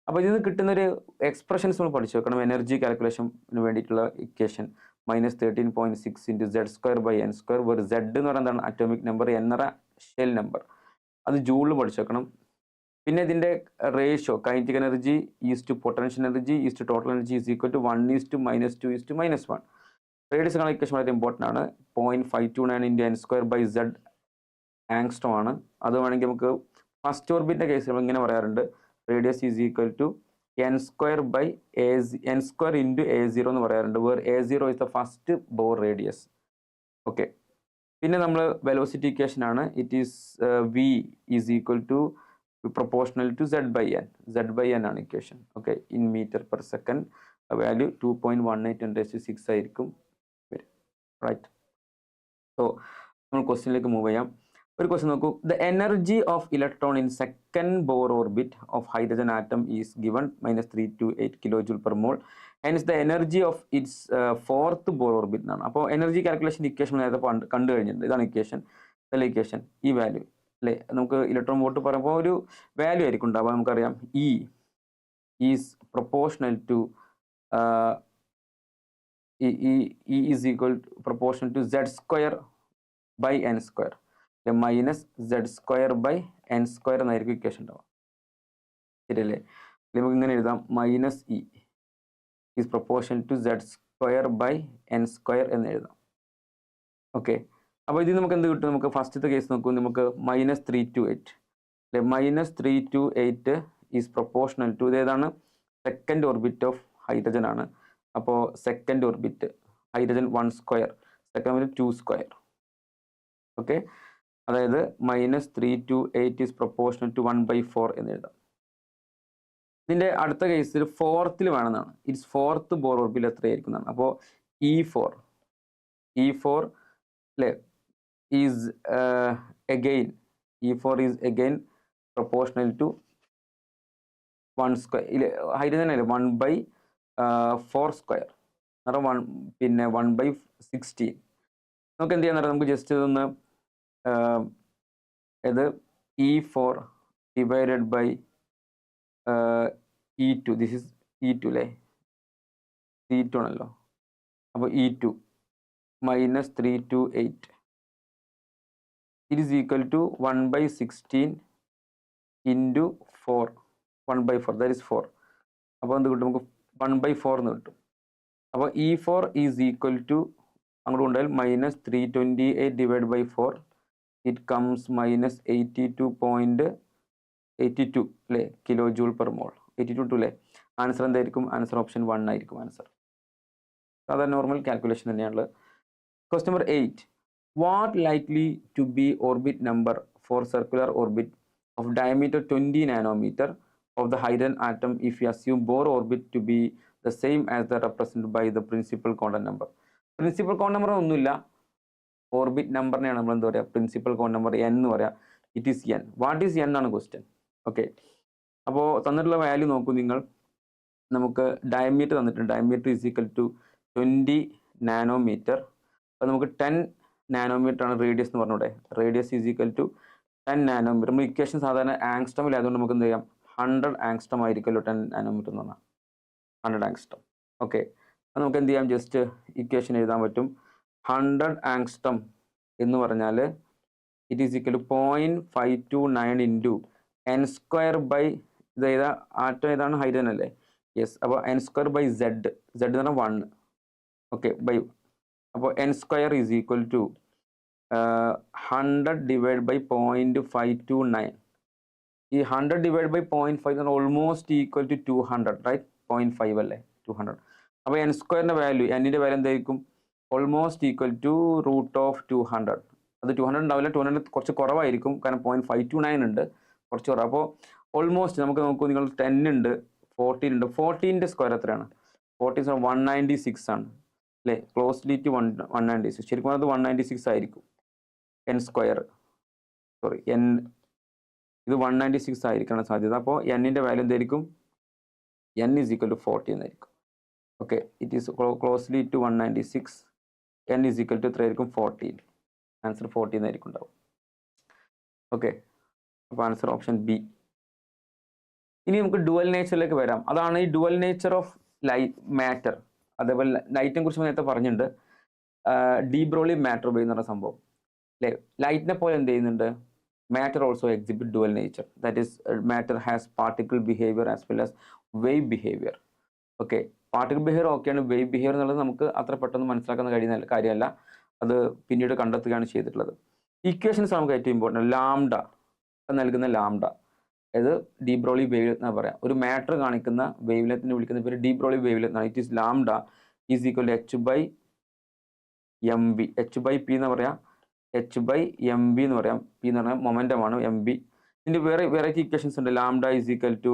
അപ്പോൾ ഇതിൽ നിന്ന് കിട്ടുന്നൊരു എക്സ്പ്രഷൻസ് നമ്മൾ പഠിച്ചു വെക്കണം. എനർജി കാൽക്കുലേഷന് വേണ്ടിയിട്ടുള്ള ഇക്വേഷൻ -13.6 ഇൻറ്റു z² n², ഒരു z എന്ന് പറയുന്നത് എന്താണ്? അറ്റോമിക് നമ്പർ, n എന്ന ഷെൽ നമ്പർ. അത് ജൂളിൽ പഠിച്ചു വെക്കണം. പിന്നെ ഇതിൻ്റെ ratio kinetic energy is to potential energy is to total energy is equal to 1:-2:-1. Radius കാണാൻ ഇക്വേഷൻ വളരെ ഇമ്പോർട്ടൻ്റ് ആണ്. 0.529 ഇൻറ്റു n²/z ആങ്സ്ട്രോം ആണ്. അത് വേണമെങ്കിൽ നമുക്ക് ഫസ്റ്റ് ഓർബിറ്റിൻ്റെ കേസിൽ നമ്മൾ ഇങ്ങനെ പറയാറുണ്ട്, radius is equal to n² into a0 എന്ന് പറയാറുണ്ട്. Where a0 is the first Bohr radius. Okay, പിന്നെ നമ്മൾ വെലോസിറ്റി ഇക്വേഷൻ ആണ്. It is v is equal to proportional to z/n. z/n ആണ് equation. Okay, in metre per second. Value 2.18 × 6 ആയിരിക്കും വരും. Right. So നമ്മൾ ക്വസ്റ്റ്യനിലേക്ക് മൂവ് ചെയ്യാം. ഒരു ക്വസ്റ്റ്യൻ നോക്കൂ. The energy of electron in second Bohr orbit of hydrogen atom is given -328 kJ/mol. Hence the energy of its fourth Bohr orbit എന്നാണ്. അപ്പോൾ energy calculation equation നേരത്തെ കണ്ടു കഴിഞ്ഞിട്ടുണ്ട്. ഇതാണ് ഇക്വേഷൻ. ഇതല്ല ഇക്വേഷൻ. ഈ വാല്യൂ അല്ലേ, നമുക്ക് ഇലക്ട്രോൺ വോൾട്ട് പറയുമ്പോൾ ഒരു വാല്യൂ ആയിരിക്കും ഉണ്ടാവുക. നമുക്കറിയാം E is proportional to E is equal proportional to z² by n², -z² by n² എന്നായിരിക്കും ഇക്വേഷൻ ഉണ്ടാവുക. ശരിയല്ലേ? നമുക്ക് ഇങ്ങനെ എഴുതാം, -E is proportional to Z square by N square എന്ന് എഴുതാം. ഓക്കെ, അപ്പോൾ ഇതിൽ നമുക്ക് എന്ത് കിട്ടും? നമുക്ക് ഫസ്റ്റത്തെ കേസ് നോക്കൂ, നമുക്ക് -328 അല്ലെ, -328 ഈസ് പ്രൊപ്പോർഷണൽ ടു, ഇതേതാണ്? സെക്കൻഡ് ഓർബിറ്റ് ഓഫ് ഹൈഡ്രജൻ ആണ്. അപ്പോൾ second orbit hydrogen 1 square, second orbit 2 square. Okay, അതായത് -328 ഈസ് പ്രൊപ്പോർഷണൽ ടു 1/4 എന്ന് എഴുതാം. ഇതിൻ്റെ അടുത്ത കേസിൽ ഫോർത്തിൽ വേണമെന്നാണ്. ഇറ്റ്സ് ഫോർത്ത് ബോർ ഓർബിറ്റ് എത്രയായിരിക്കും എന്നാണ്. അപ്പോൾ E4 അല്ലേ is again proportional to 1 square. Hydrogen അല്ലേ 1/4 സ്ക്വയർ, പിന്നെ 1/16. നമുക്ക് എന്ത് ചെയ്യാൻ പറയാം? നമുക്ക് ജസ്റ്റ് ഇതൊന്ന് ഇത് E4 divided by E2, this is E2 അല്ലേ, E2 ആണല്ലോ. അപ്പോൾ E2 -328 it is equal to 1/16 into 4, 1/4, that is 4. അപ്പോൾ എന്ത് കിട്ടും? നമുക്ക് 1/4 എന്ന് കിട്ടും. അപ്പോൾ E4 ഈസ് ഈക്വൽ ടു അങ്ങോട്ട് കൊണ്ടുപോയാൽ -328 ഡിവൈഡ് ബൈ 4, ഇറ്റ് കംസ് -82.82 അല്ലേ കിലോ ജൂൾ പെർ മോൾ. 82 അല്ലേ. ആൻസർ എന്തായിരിക്കും? ആൻസർ ഓപ്ഷൻ 1 ആയിരിക്കും ആൻസർ. സാധാരണ നോർമൽ കാൽക്കുലേഷൻ തന്നെയാണുള്ളത്. Question number 8. What likely to be orbit number for circular orbit of diameter 20 nanometer of the hydrogen atom if we assume Bohr orbit to be the same as the represented by the principal quantum number? Principal quantum number ഒന്നുമില്ല, orbit നമ്പറിനെയാണ് നമ്മൾ എന്താ പറയുക? Principal quantum number n എന്ന് പറയാം. It is n. What is n ആണ് question. Okay, അപ്പോൾ തന്നിട്ടുള്ള വാല്യൂ നോക്കൂ നിങ്ങൾ. നമുക്ക് ഡയമീറ്റർ തന്നിട്ടുണ്ട്. Diameter is equal to 20 nanometre. അപ്പോൾ നമുക്ക് 10 നാനോമീറ്റർ ആണ് റേഡിയസ് എന്ന് പറഞ്ഞൂടെ. Radius is equal to 10 nanometre. നമ്മൾ ഇക്വേഷൻ സാധാരണ ആങ്സ്റ്റമിൽ ആയതുകൊണ്ട് നമുക്ക് എന്ത് ചെയ്യാം? 100 ആങ്സ്റ്റം ആയിരിക്കുമല്ലോ 10 നാനോമീറ്റർ എന്ന് പറഞ്ഞാൽ, 100 ആങ്സ്റ്റം. ഓക്കെ, അപ്പോൾ നമുക്ക് എന്ത് ചെയ്യാം? ജസ്റ്റ് ഇക്വേഷൻ എഴുതാൻ പറ്റും. 100 ആങ്സ്റ്റം എന്ന് പറഞ്ഞാൽ it is equal to 0.529 into n square by, ഇത് ഏതാ ആറ്റം ഏതാണ്? ഹൈഡ്രജൻ അല്ലേ. യെസ്, അപ്പോൾ n സ്ക്വയർ ബൈ സെഡ് എന്ന് പറഞ്ഞാൽ 1. ഓക്കെ, ബൈ, അപ്പോൾ n square is equal to 100 divide by 0.529. ഈ 100 ഡിവൈഡ് ബൈ 0.5 എന്ന് ഓൾമോസ്റ്റ് ഈക്വൽ ടു 200, റൈറ്റ്? 0.5 അല്ലേ, 200. അപ്പോൾ n സ്ക്വയറിൻ്റെ വാല്യൂ, എന്നിൻ്റെ വാല്യൂ എന്തായിരിക്കും? Almost equal to √200. അത് 200 ഉണ്ടാവില്ല, 200 കുറച്ച് കുറവായിരിക്കും, കാരണം 0.529 ഉണ്ട്, കുറച്ച് കുറവ്. അപ്പോൾ ഓൾമോസ്റ്റ് നമുക്ക് നോക്കൂ, നിങ്ങൾ 10 ഉണ്ട്, 14 ഉണ്ട്. 14ൻ്റെ സ്ക്വയർ എത്രയാണ്? 14 196 ആണ് അല്ലേ, ക്ലോസ്ലി ടു 196. ശരിക്കും അത് 196 ആയിരിക്കും. n സ്ക്വയർ, സോറി, ഇത് 196 ആയിരിക്കണം സാധ്യത. അപ്പോൾ എന്നിൻ്റെ വാല്യൂ എന്തായിരിക്കും? n ഈസ് ഈക്വൽ ടു 40 എന്നായിരിക്കും. Okay, it is closely to 196. n is equal to എത്രയായിരിക്കും? 14. ആൻസർ 14 എന്നായിരിക്കും ഉണ്ടാവും. ഓക്കെ, അപ്പോൾ ആൻസർ ഓപ്ഷൻ ബി. ഇനി നമുക്ക് ഡുവൽ നേച്ചറിലേക്ക് വരാം. അതാണ് ഈ ഡുവൽ നേച്ചർ ഓഫ് മാറ്റർ. അതേപോലെ ലൈറ്റിനെ കുറിച്ച് നേരത്തെ പറഞ്ഞിട്ടുണ്ട്. ഡി ബ്രോളി മാറ്റർ ബേ എന്ന് പറഞ്ഞ സംഭവം അല്ലേ. ലൈറ്റിനെ പോലെ എന്ത് ചെയ്യുന്നുണ്ട്? Matter also exhibit dual nature. That is matter has particle behaviour as well as wave behaviour. Okay, particle behaviour ഓക്കെയാണ്. വേവ് ബിഹേവിയർ എന്നുള്ളത് നമുക്ക് അത്ര പെട്ടെന്ന് മനസ്സിലാക്കാൻ കഴിയുന്ന കാര്യമല്ല, അത് പിന്നീട് കണ്ടെത്തുകയാണ് ചെയ്തിട്ടുള്ളത്. ഇക്വേഷൻസ് നമുക്ക് ഏറ്റവും ഇമ്പോർട്ടൻറ്റ്. ലാംഡ നൽകുന്ന ലാംഡ, അതായത് ഡി ബ്രോളി വേവ് ലെങ്ത് എന്നാണ് പറയാം. ഒരു മാറ്റർ കാണിക്കുന്ന വേവ് ലെങ്ത്തിനെ വിളിക്കുന്ന പേര് ഡി ബ്രോളി വേവ് ലെങ്ത് ആണ്. It is lambda is equal to h/mv. h/p എന്ന് പറയാം, h/mv എന്ന് പറയാം. p എന്ന് പറഞ്ഞാൽ മൊമെന്റം ആണ്, mv. ഇതിൻ്റെ വെറൈറ്റി ഇക്വേഷൻസ് ഉണ്ട്. Lambda is equal to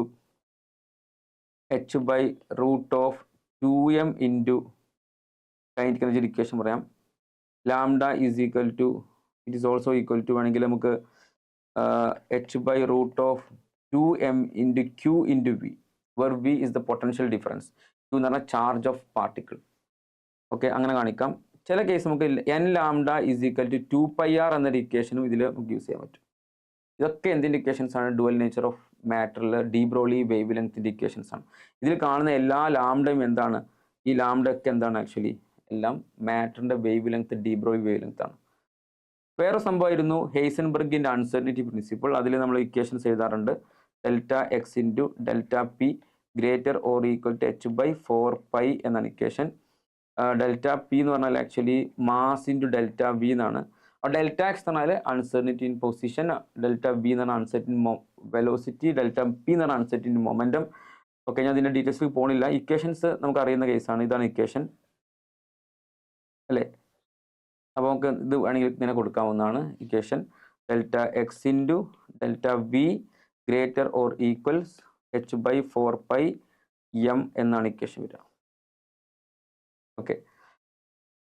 h/√2m into kinetic energy equation പറയാം. Lambda is equal to, it is also equal to വേണമെങ്കിൽ നമുക്ക് h/√2m into q into v, where v is the potential difference. q എന്ന് പറഞ്ഞാൽ charge of particle. Okay, അങ്ങനെ കാണിക്കാം. ചില case നമുക്ക് n lambda is equal to 2πr എന്നൊരു ഇക്വേഷനും ഇതിൽ നമുക്ക് യൂസ് ചെയ്യാൻ പറ്റും. ഇതൊക്കെ എന്തിൻ്റെ ഇക്വേഷൻസ് ആണ്? ഡുവൽ നേച്ചർ ഓഫ് മാറ്ററിൽ ഡി ബ്രോളി വേവ് ലെങ്ത്തിൻ്റെ ഇക്വേഷൻസ് ആണ്. ഇതിൽ കാണുന്ന എല്ലാ ലാംഡയും എന്താണ്? ഈ ലാംഡ ഒക്കെ എന്താണ്? ആക്ച്വലി എല്ലാം മാറ്ററിൻ്റെ wave length, de Broglie wave length ആണ്. വേറെ സംഭവമായിരുന്നു ഹെയ്സൻബർഗിൻ്റെ അൺസർട്ടനിറ്റി പ്രിൻസിപ്പിൾ. അതിൽ നമ്മൾ ഇക്വേഷൻസ് എഴുതാറുണ്ട്. Delta X into delta P greater or equal to H by 4 pi എന്നാണ് ഇക്വേഷൻ. ഡെൽറ്റ പി എന്ന് പറഞ്ഞാൽ actually mass into delta V എന്നാണ്. ഡെൽറ്റ എക്സ് എന്ന് പറഞ്ഞാൽ uncertainty in position, delta V എന്ന് പറഞ്ഞാൽ അൺസർട്ടൻ വെലോസിറ്റി, ഡെൽറ്റ പി എന്ന് പറഞ്ഞാൽ അൺസർട്ടൻ മൊമെൻറ്റം. ഓക്കെ, ഞാൻ ഇതിൻ്റെ ഡീറ്റെയിൽസിൽ പോകുന്നില്ല. ഇക്വേഷൻസ് നമുക്ക് അറിയുന്ന കേസാണ്. ഇതാണ് ഇക്വേഷൻ അല്ലേ. അപ്പോൾ നമുക്ക് ഇത് വേണമെങ്കിൽ ഇങ്ങനെ കൊടുക്കാവുന്നതാണ് equation. Delta X into delta V greater or equals H by 4 pi M എന്നാണ് ഇക്വേഷൻ വരിക. Okay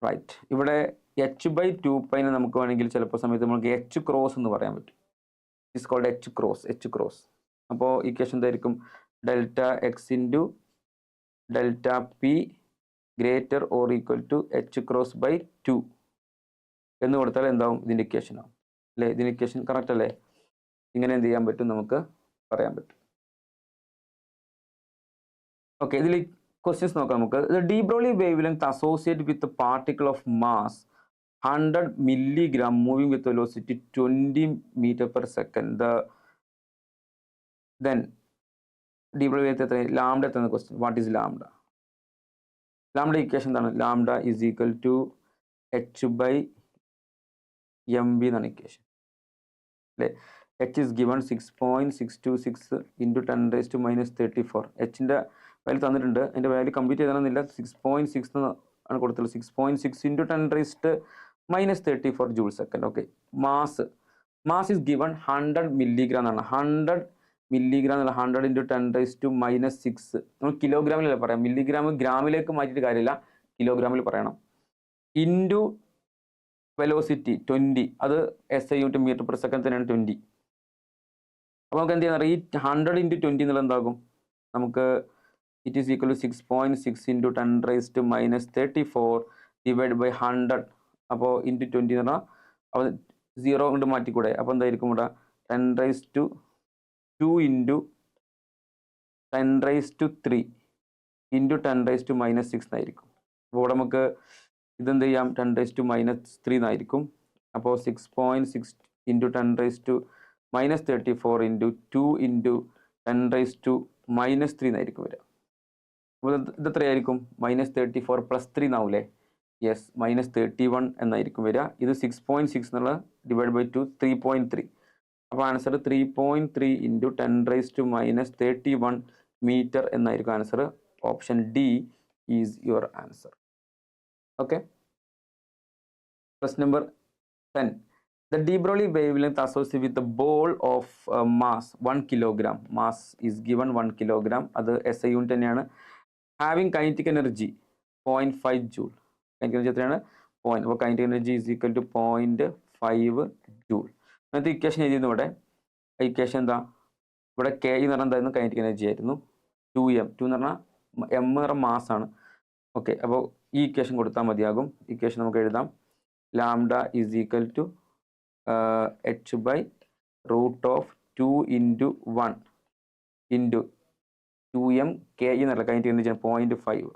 right. ഇവിടെ എച്ച് ബൈ 2 പൈനെ നമുക്ക് വേണമെങ്കിൽ ചിലപ്പോൾ സമയത്ത് നമുക്ക് എച്ച് ക്രോസ് എന്ന് പറയാൻ പറ്റും. It's called H cross. അപ്പോൾ ഇക്വേഷൻ എന്തായിരിക്കും? Delta X into delta P greater or equal to H cross by 2 എന്ന് കൊടുത്താൽ എന്താവും? ഇതിൻ്റെ ഇക്വേഷൻ ആവും അല്ലേ. ഇതിൻ്റെ ഇക്വേഷൻ കറക്റ്റ് അല്ലേ? ഇങ്ങനെ എന്ത് ചെയ്യാൻ പറ്റും? നമുക്ക് പറയാൻ പറ്റും. ഓക്കെ, ഇതിൽ ക്വസ്റ്റ്യൻസ് നോക്കാം നമുക്ക്. De Broglie wave length associate with particle of mass 100 milligram moving with velocity 20 meter per second. Then de Broglie wave എത്ര? ലാംഡ എത്ര? Question, what is lambda? Lambda equation എന്താണ്? Lambda is equal to H by m b എന്നാണ് equation അല്ലേ. H is given 6.626 into 10⁻⁻34. എച്ചിൻ്റെ value തന്നിട്ടുണ്ട്. അതിൻ്റെ value complete ചെയ്യണമെന്നില്ല. 6.6 ആണ് കൊടുത്തുള്ളത്. 6.6 into 10⁻⁻34 joule second. Okay, mass is given 100 milligram എന്നാണ്. 100 milligram എന്നുള്ള 100 ഇൻറ്റു 10⁻⁻6 നമ്മൾ കിലോഗ്രാമിലല്ല പറയാം. മില്ലിഗ്രാം ഗ്രാമിലേക്ക് മാറ്റിയിട്ട് കാര്യമില്ല, കിലോഗ്രാമിൽ പറയണം. ഇൻറ്റു വെലോസിറ്റി 20, അത് SI unit metre per second തന്നെയാണ് 20. അപ്പോൾ നമുക്ക് എന്ത് ചെയ്യാൻ അറിയാം? ഈ 100 ഇൻറ്റു 20 എന്നുള്ള എന്താകും? നമുക്ക് it is equal to 6.6 into 10⁻⁻34 divide by 100. അപ്പോൾ ഇൻറ്റു 20 എന്ന് പറഞ്ഞാൽ അപ്പോൾ 0 കൊണ്ട് മാറ്റിക്കൂടെ? അപ്പോൾ എന്തായിരിക്കും ഇവിടെ? 10⁻² ഇൻറ്റു 10⁻³ ഇൻറ്റു 10⁻⁻6 എന്നായിരിക്കും. അപ്പോൾ ഇവിടെ നമുക്ക് ഇതെന്ത് ചെയ്യാം? 10⁻⁻³ എന്നായിരിക്കും. അപ്പോൾ 6.6 ഇൻറ്റു 10⁻⁻34 ഇൻറ്റു 2 ഇൻറ്റു 10⁻⁻³ എന്നായിരിക്കും വരിക. അപ്പോൾ ഇത് എത്രയായിരിക്കും? -34 + 3 എന്നാവൂലേ? യെസ്, -31 എന്നായിരിക്കും വരിക. ഇത് 6.6 എന്നുള്ള ഡിവൈഡ് ബൈ 2 3.3. അപ്പോൾ ആൻസർ 3.3 ഇൻറ്റു 10⁻⁻31 മീറ്റർ എന്നായിരിക്കും answer. Option D is your answer. Okay, question number 10. The de Broglie wavelength associated with the ball of mass 1 kilogram. Mass is given 1 kilogram. അത് SI യൂണിറ്റ് തന്നെയാണ്. Having kinetic energy 0.5 joule. Kinetic energy എത്രയാണ്? 0. അപ്പോൾ kinetic energy is equal to 0.5 joule. അങ്ങനത്തെ equation എഴുതിയിരുന്നു ഇവിടെ. Equation എന്താ? ഇവിടെ K എന്ന് പറഞ്ഞാൽ എന്തായിരുന്നു? കൈനറ്റിക് എനർജി ആയിരുന്നു. 2m. 2 എന്ന് പറഞ്ഞാൽ M എന്ന് പറഞ്ഞാൽ മാസ് ആണ്. ഓക്കെ, അപ്പോൾ ഈ ഇക്വേഷൻ കൊടുത്താൽ മതിയാകും. ഇക്വേഷൻ നമുക്ക് എഴുതാം. Lambda is equal to h by root of 2 into 1 into 2m K എന്നല്ല, കൈനറ്റിക് എനർജി 0.5.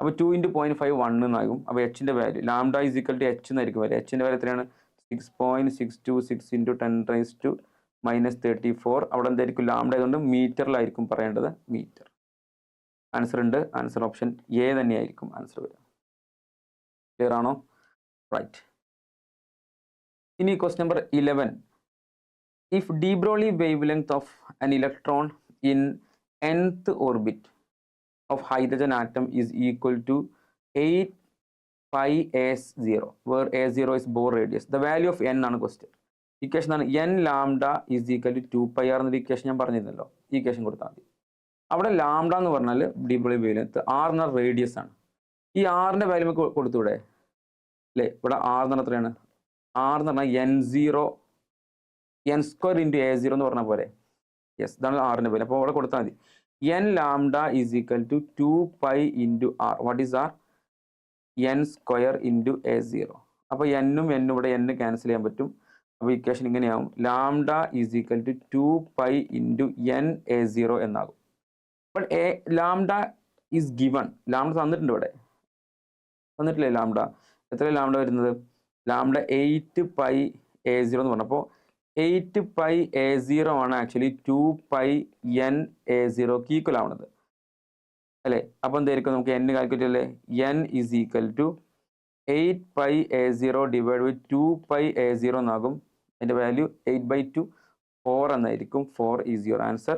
അപ്പോൾ 2 into 0.5 1 എന്നാകും. അപ്പോൾ എച്ചിൻ്റെ value lambda is equal to h എന്നായിരിക്കും വരിക. എച്ചിൻ്റെ വാല്യൂ എത്രയാണ്? 6.626 ഇൻറ്റു 10⁻⁻34. അവിടെ എന്തായിരിക്കും? ലാംഡ ആയതുകൊണ്ട് മീറ്ററിലായിരിക്കും പറയേണ്ടത്. മീറ്റർ ആൻസർ ഉണ്ട്. ആൻസർ ഓപ്ഷൻ എ തന്നെയായിരിക്കും ആൻസർ വരിക. ക്ലിയർ ആണോ? റൈറ്റ്. ഇനി question number 11. If de Broglie wavelength of an electron in nth orbit of hydrogen atom is equal to 8 pi s0, where a0 is Bohr radius, the value of n ആണ് question. Equation ആണ് n lambda is equal to 2πr എന്നൊരു equation ഞാൻ പറഞ്ഞിരുന്നല്ലോ. ഈ equation കൊടുത്താൽ മതി. അവിടെ lambda എന്ന് പറഞ്ഞാൽ de Broglie wavelength, r എന്ന റേഡിയസ് ആണ്. ഈ ആറിൻ്റെ വാല്യൂ കൊടുത്തൂടെ അല്ലേ? ഇവിടെ r എന്ന് പറഞ്ഞാൽ എത്രയാണ്? r എന്ന് പറഞ്ഞാൽ n0 n² ഇൻറ്റു a0 എന്ന് പറഞ്ഞ പോലെ. യെസ്, ഇതാണ് ആറിൻ്റെ വാല്യൂ. അപ്പോൾ അവിടെ കൊടുത്താൽ മതി. n lambda is equal to 2π into r. What is r? n² into a0. അപ്പോൾ എന്നും എന്നും ഇവിടെ n ക്യാൻസൽ ചെയ്യാൻ പറ്റും. അപ്പോൾ ഇക്വേഷൻ ഇങ്ങനെയാവും. Lambda is equal to 2π into n a0 എന്നാകും. But lambda is given. Lambda തന്നിട്ടുണ്ട് ഇവിടെ, തന്നിട്ടില്ലേ ലാംഡ? എത്ര ലാംഡ വരുന്നത്? ലാംഡ 8π a0 എന്ന് പറഞ്ഞപ്പോൾ 8π a0 ആണ് ആക്ച്വലി 2π n a0 ഈക്വൽ ആവുന്നത്. അല്ലേ? അപ്പോൾ എന്തായിരിക്കും നമുക്ക് n കാൽക്കുലേറ്റ് അല്ലേ? n is equal to 8πa0 divide by 2πa0 എന്നാകും. അതിൻ്റെ വാല്യൂ 8/2 4 എന്നായിരിക്കും. 4 ഈസ് യുവർ ആൻസർ.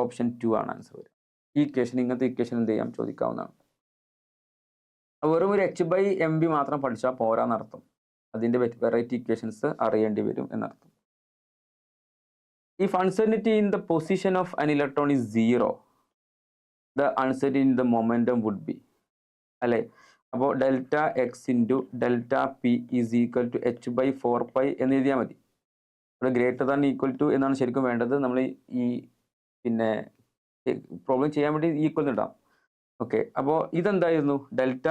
ഓപ്ഷൻ 2 ആണ് ആൻസർ വരിക. ഈ ഇക്വേഷൻ, ഇങ്ങനത്തെ ഇക്വേഷൻ എന്ത് ചെയ്യാം, ചോദിക്കാവുന്നതാണ്. വെറും ഒരു h/mv മാത്രം പഠിച്ചാൽ പോരാന്നർത്ഥം. അതിൻ്റെ വെറൈറ്റി ഇക്വേഷൻസ് അറിയേണ്ടി വരും എന്നർത്ഥം. If uncertainty in the position of an electron is 0, the uncertainty in the momentum would be, അല്ലേ? അപ്പോൾ delta X into delta P is equal to h/4π എന്ന് എഴുതിയാൽ മതി. ഇവിടെ ഗ്രേറ്റർ ദാൻ ഈക്വൽ ടു എന്നാണ് ശരിക്കും വേണ്ടത്. നമ്മൾ ഈ പിന്നെ പ്രോബ്ലം ചെയ്യാൻ വേണ്ടി ഈക്വൽ ഇടാം. ഓക്കെ, അപ്പോൾ ഇതെന്തായിരുന്നു? ഡെൽറ്റ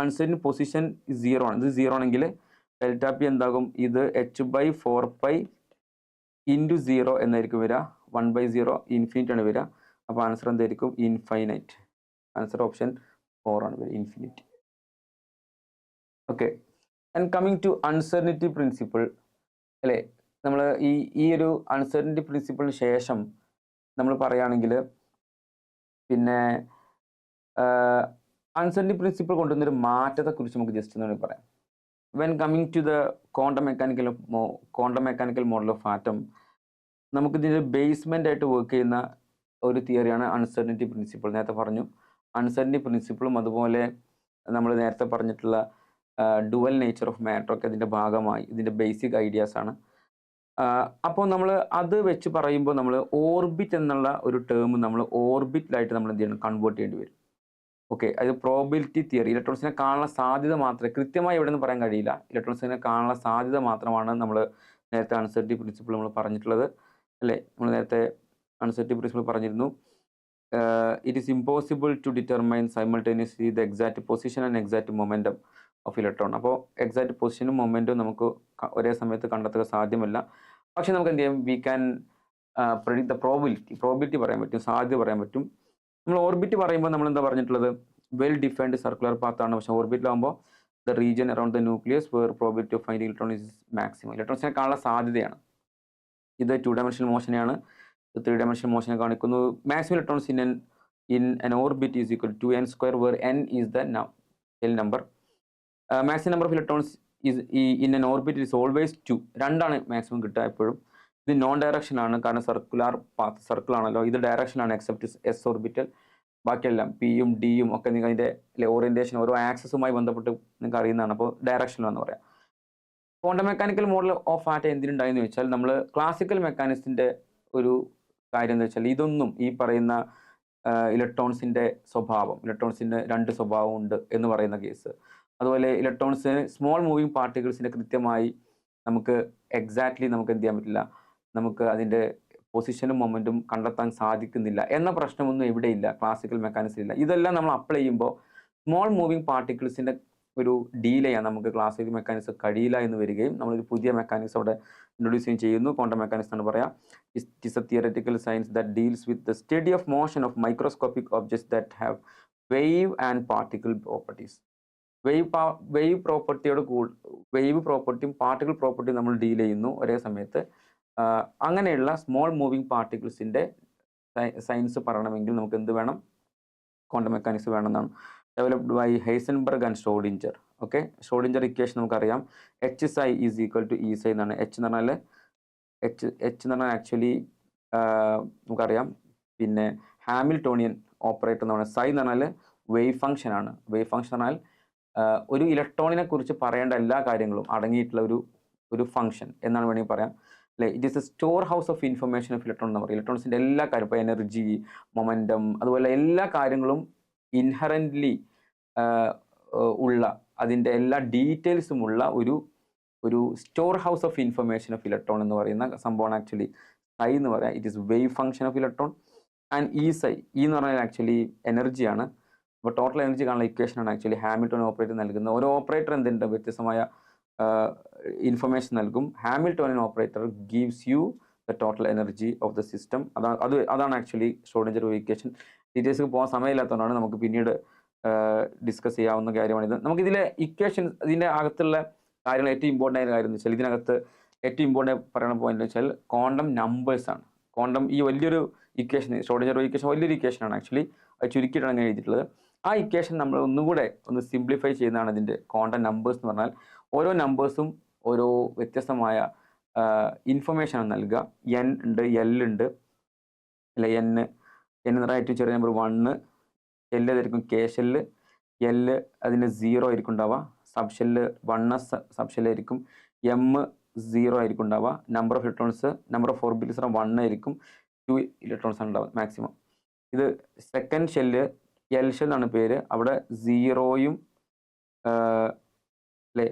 അൺസർട്ടൻ പൊസിഷൻ 0 ആണ്. ഇത് 0 ആണെങ്കിൽ ഡെൽറ്റ പി എന്താകും? ഇത് h/4π ഇൻറ്റു 0 എന്നായിരിക്കും വരിക. 1/0 ഇൻഫിനിറ്റ് ആണ് വരിക. അപ്പോൾ ആൻസർ എന്തായിരിക്കും? ഇൻഫൈനൈറ്റ്. ആൻസർ ഓപ്ഷൻ 4 ആണ് വരിക, infinite. Okay, and coming to uncertainty principle, അല്ലേ? നമ്മൾ ഈ ഒരു അൺസർട്ടനിറ്റി പ്രിൻസിപ്പിളിന് ശേഷം നമ്മൾ പറയുകയാണെങ്കിൽ പിന്നെ അൺസർട്ടനിറ്റി പ്രിൻസിപ്പിൾ കൊണ്ടുവന്നൊരു മാറ്റത്തെക്കുറിച്ച് നമുക്ക് ജസ്റ്റ് ഒന്ന് പറയാം. When coming to the quantum mechanical model of atom, നമുക്കിതിൻ്റെ ബേസ്മെൻ്റ് ആയിട്ട് വർക്ക് ചെയ്യുന്ന ഒരു തിയറിയാണ് അൺസർട്ടനിറ്റി പ്രിൻസിപ്പിൾ. നേരത്തെ പറഞ്ഞു അൺസർട്ടനിറ്റി പ്രിൻസിപ്പിളും അതുപോലെ നമ്മൾ നേരത്തെ പറഞ്ഞിട്ടുള്ള ഡുവൽ നേച്ചർ ഓഫ് മാറ്റർ ഒക്കെ ഇതിൻ്റെ ഭാഗമായി ഇതിൻ്റെ ബേസിക് ഐഡിയാസ് ആണ്. അപ്പോൾ നമ്മൾ അത് വെച്ച് പറയുമ്പോൾ നമ്മൾ ഓർബിറ്റ് എന്നുള്ള ഒരു ടേം നമ്മൾ ഓർബിറ്റിലായിട്ട് നമ്മൾ എന്ത് ചെയ്യണം? കൺവേർട്ട് ചെയ്യേണ്ടി വരും. ഓക്കെ, അത് പ്രോബിലിറ്റി തിയറി. ഇലക്ട്രോൺസിനെ കാണാനുള്ള സാധ്യത മാത്രമേ, കൃത്യമായി എവിടെ നിന്ന് പറയാൻ കഴിയില്ല, ഇലക്ട്രോൺസിനെ കാണാനുള്ള സാധ്യത മാത്രമാണ് നമ്മൾ നേരത്തെ അൺസർട്ടനിറ്റി പ്രിൻസിപ്പിൾ നമ്മൾ പറഞ്ഞിട്ടുള്ളത്, അല്ലേ? നമ്മൾ നേരത്തെ അൺസർട്ടനിറ്റി പ്രിൻസിപ്പിൾ പറഞ്ഞിരുന്നു. It is impossible to determine simultaneously the exact position and exact momentum of electron. അപ്പോൾ എക്സാക്ട് പൊസിഷനും മൊമെൻറ്റും നമുക്ക് ഒരേ സമയത്ത് കണ്ടെത്തുക സാധ്യമല്ല. പക്ഷെ നമുക്ക് എന്ത് ചെയ്യാം? We can predict the probability പറയാൻ പറ്റും, സാധ്യത പറയാൻ പറ്റും. നമ്മൾ ഓർബിറ്റ് പറയുമ്പോൾ നമ്മൾ എന്താ പറഞ്ഞിട്ടുള്ളത്? വെൽ ഡിഫൈൻഡ് സർക്കുലർ പാത്താണ്. പക്ഷേ ഓർബിറ്റിലാകുമ്പോൾ the region around the nucleus where probability of finding electron is maximum. ഇലക്ട്രോൺസിനെ കാണാനുള്ള സാധ്യതയാണ്. ഇത് 2 ഡയമെൻഷണൽ മോഷനെയാണ്. 3 ഡയമെൻഷണൽ മോഷനെ കാണിക്കുന്നു. Maximum electrons in an orbit is equal to 2n² where n is the L number. Maximum number of electrons is in an orbit is always 2. 2 ആണ് maximum കിട്ടുക എപ്പോഴും. ഇത് non direction ആണ്, കാരണം സർക്കുലർ പാത്ത്, സർക്കിൾ ആണല്ലോ. ഇത് direction ആണ് except S orbital. ബാക്കിയെല്ലാം പിയും ഡിയും ഒക്കെ നിങ്ങൾ അതിൻ്റെ ഓറിയൻറ്റേഷൻ ഓരോ ആക്സസുമായി ബന്ധപ്പെട്ട് നിങ്ങൾക്ക് അറിയുന്നതാണ്. അപ്പോൾ ഡയറക്ഷനിലാണെന്ന് പറയാം. Quantum mechanical model of atom എന്തിനുണ്ടായെന്ന് വെച്ചാൽ, നമ്മൾ ക്ലാസിക്കൽ മെക്കാനിക്സിൻ്റെ ഒരു കാര്യം എന്ന് വെച്ചാൽ ഇതൊന്നും ഈ പറയുന്ന ഇലക്ട്രോൺസിൻ്റെ സ്വഭാവം, ഇലക്ട്രോൺസിൻ്റെ 2 സ്വഭാവം ഉണ്ട് എന്ന് പറയുന്ന കേസ്, അതുപോലെ ഇലക്ട്രോൺസിന് സ്മോൾ മൂവിങ് പാർട്ടിക്കിൾസിൻ്റെ കൃത്യമായി നമുക്ക് എക്സാക്ട്ലി നമുക്ക് എന്ത് ചെയ്യാൻ പറ്റില്ല, നമുക്ക് അതിൻ്റെ പൊസിഷനും മൊമെൻറ്റും കണ്ടെത്താൻ സാധിക്കുന്നില്ല എന്ന പ്രശ്നമൊന്നും ഇവിടെയില്ല, ക്ലാസിക്കൽ മെക്കാനിക്സിലില്ല. ഇതെല്ലാം നമ്മൾ അപ്ലൈ ചെയ്യുമ്പോൾ സ്മോൾ മൂവിങ് പാർട്ടിക്കിൾസിൻ്റെ ഒരു ഡീൽ ചെയ്യാൻ നമുക്ക് ക്ലാസിക്കൽ മെക്കാനിക്സ് കഴിയില്ല എന്ന് വരികയും നമ്മളൊരു പുതിയ മെക്കാനിക്സ് അവിടെ ഇൻട്രൊഡ്യൂസ് ചെയ്യുന്നു. ക്വാണ്ടം മെക്കാനിക്സ് എന്ന് പറയാം. It is a theoretical science that deals with the study of motion of microscopic objects that have wave and particle properties. Wave പ്രോപ്പർട്ടിയും പാർട്ടിക്കിൾ പ്രോപ്പർട്ടിയും നമ്മൾ ഡീൽ ചെയ്യുന്നു ഒരേ സമയത്ത്. അങ്ങനെയുള്ള സ്മോൾ മൂവിങ് പാർട്ടിക്കിൾസിൻ്റെ സയൻസ് പറയണമെങ്കിൽ നമുക്ക് എന്ത് വേണം? ക്വാണ്ടം മെക്കാനിക്സ് വേണമെന്നാണ്. Developed by Heisenberg and Schrodinger. Okay, Schrodinger equation നമുക്കറിയാം. H psi is equal to e psi എന്നാണ്. എച്ച് എന്ന് പറഞ്ഞാൽ ആക്ച്വലി നമുക്കറിയാം പിന്നെ ഹാമിൽട്ടോണിയൻ ഓപ്പറേറ്റർ എന്ന് പറഞ്ഞാൽ. സൈ എന്ന് പറഞ്ഞാൽ വേവ് ഫംഗ്ഷൻ ആണ്. വേവ് ഫംഗ്ഷൻ പറഞ്ഞാൽ ഒരു ഇലക്ട്രോണിനെ കുറിച്ച് പറയേണ്ട എല്ലാ കാര്യങ്ങളും അടങ്ങിയിട്ടുള്ള ഒരു ഫംഗ്ഷൻ എന്നാണ് വേണമെങ്കിൽ പറയാം, അല്ലേ? It is A store house of information of electron എന്ന് പറയും. ഇലക്ട്രോൺസിൻ്റെ എല്ലാ കാര്യം, ഇപ്പോൾ എനർജി, മൊമെൻറ്റം, അതുപോലെ എല്ലാ കാര്യങ്ങളും ഇൻഹറൻ്റ്ലി ഉള്ള, അതിൻ്റെ എല്ലാ ഡീറ്റെയിൽസും ഉള്ള ഒരു storehouse of information of electron എന്ന് പറയുന്ന സംഭവമാണ് ആക്ച്വലി സൈ എന്ന് പറയാം. It is wave function of electron. And E psi, E എന്ന് പറഞ്ഞാൽ ആക്ച്വലി എനർജിയാണ്. അപ്പോൾ ടോട്ടൽ എനർജി കാണുന്ന ഇക്വേഷനാണ് ആക്ച്വലി ഹാമിൽട്ടൺ ഓപ്പറേറ്റർ നൽകുന്നത്. ഓരോ ഓപ്പറേറ്റർ എന്തുണ്ട്? വ്യത്യസ്തമായ ഇൻഫർമേഷൻ നൽകും. Hamiltonian operator gives you the total energy of the system. അതാണ് ആക്ച്വലി ഷ്രോഡിഞ്ചർ ഇക്വേഷൻ. ഡീറ്റെയിൽസ് പോകാൻ സമയമില്ലാത്തതുകൊണ്ടാണ്, നമുക്ക് പിന്നീട് ഡിസ്കസ് ചെയ്യാവുന്ന കാര്യമാണിത്. നമുക്കിതിലെ ഇക്വേഷൻ, ഇതിൻ്റെ അകത്തുള്ള കാര്യങ്ങൾ ഏറ്റവും ഇമ്പോർട്ടൻ്റ് ആയ കാര്യം എന്ന് വെച്ചാൽ, ഇതിനകത്ത് ഏറ്റവും ഇമ്പോർട്ടൻ്റ് പറയുന്ന പോയിന്റ് എന്ന് വെച്ചാൽ ക്വാണ്ടം നമ്പേഴ്സാണ്. ക്വാണ്ടം ഈ വലിയൊരു ഇക്വേഷൻ, ഷ്രോഡിഞ്ചർ ഇക്വേഷൻ വലിയൊരു ഇക്വേഷനാണ് ആക്ച്വലി. അത് ചുരുക്കിയിട്ടാണ് അങ്ങനെ എഴുതിയിട്ടുള്ളത്. ആ ഇക്വേഷൻ നമ്മൾ ഒന്നുകൂടെ ഒന്ന് സിംപ്ലിഫൈ ചെയ്യുന്നതാണ് ഇതിൻ്റെ കോണ്ടന്റ് നമ്പേഴ്സ് എന്ന് പറഞ്ഞാൽ. ഓരോ നമ്പേഴ്സും ഓരോ വ്യത്യസ്തമായ ഇൻഫർമേഷൻ നൽകുക. എൻ ഉണ്ട്, എൽ ഉണ്ട് അല്ലെ, എൻ എന്ന് പറഞ്ഞാൽ ഏറ്റവും ചെറിയ നമ്പർ 1, ഷെല്ല് അതായിരിക്കും കെ ഷെല്ല്, എല്ല് അതിന് 0 ആയിരിക്കും ഉണ്ടാവുക, സബ് ഷെല്ല് 1s സബ് ഷെല്ലായിരിക്കും, എം 0 ആയിരിക്കും ഉണ്ടാവുക, number of electrons number of orbitals 1 ആയിരിക്കും, 2 ഇലക്ട്രോൺസ് ആണ് ഉണ്ടാവുക മാക്സിമം. ഇത് സെക്കൻഡ് ഷെല്ല് എൽ ഷെൽ എന്നാണ് പേര്, അവിടെ 0യും അല്ലേ,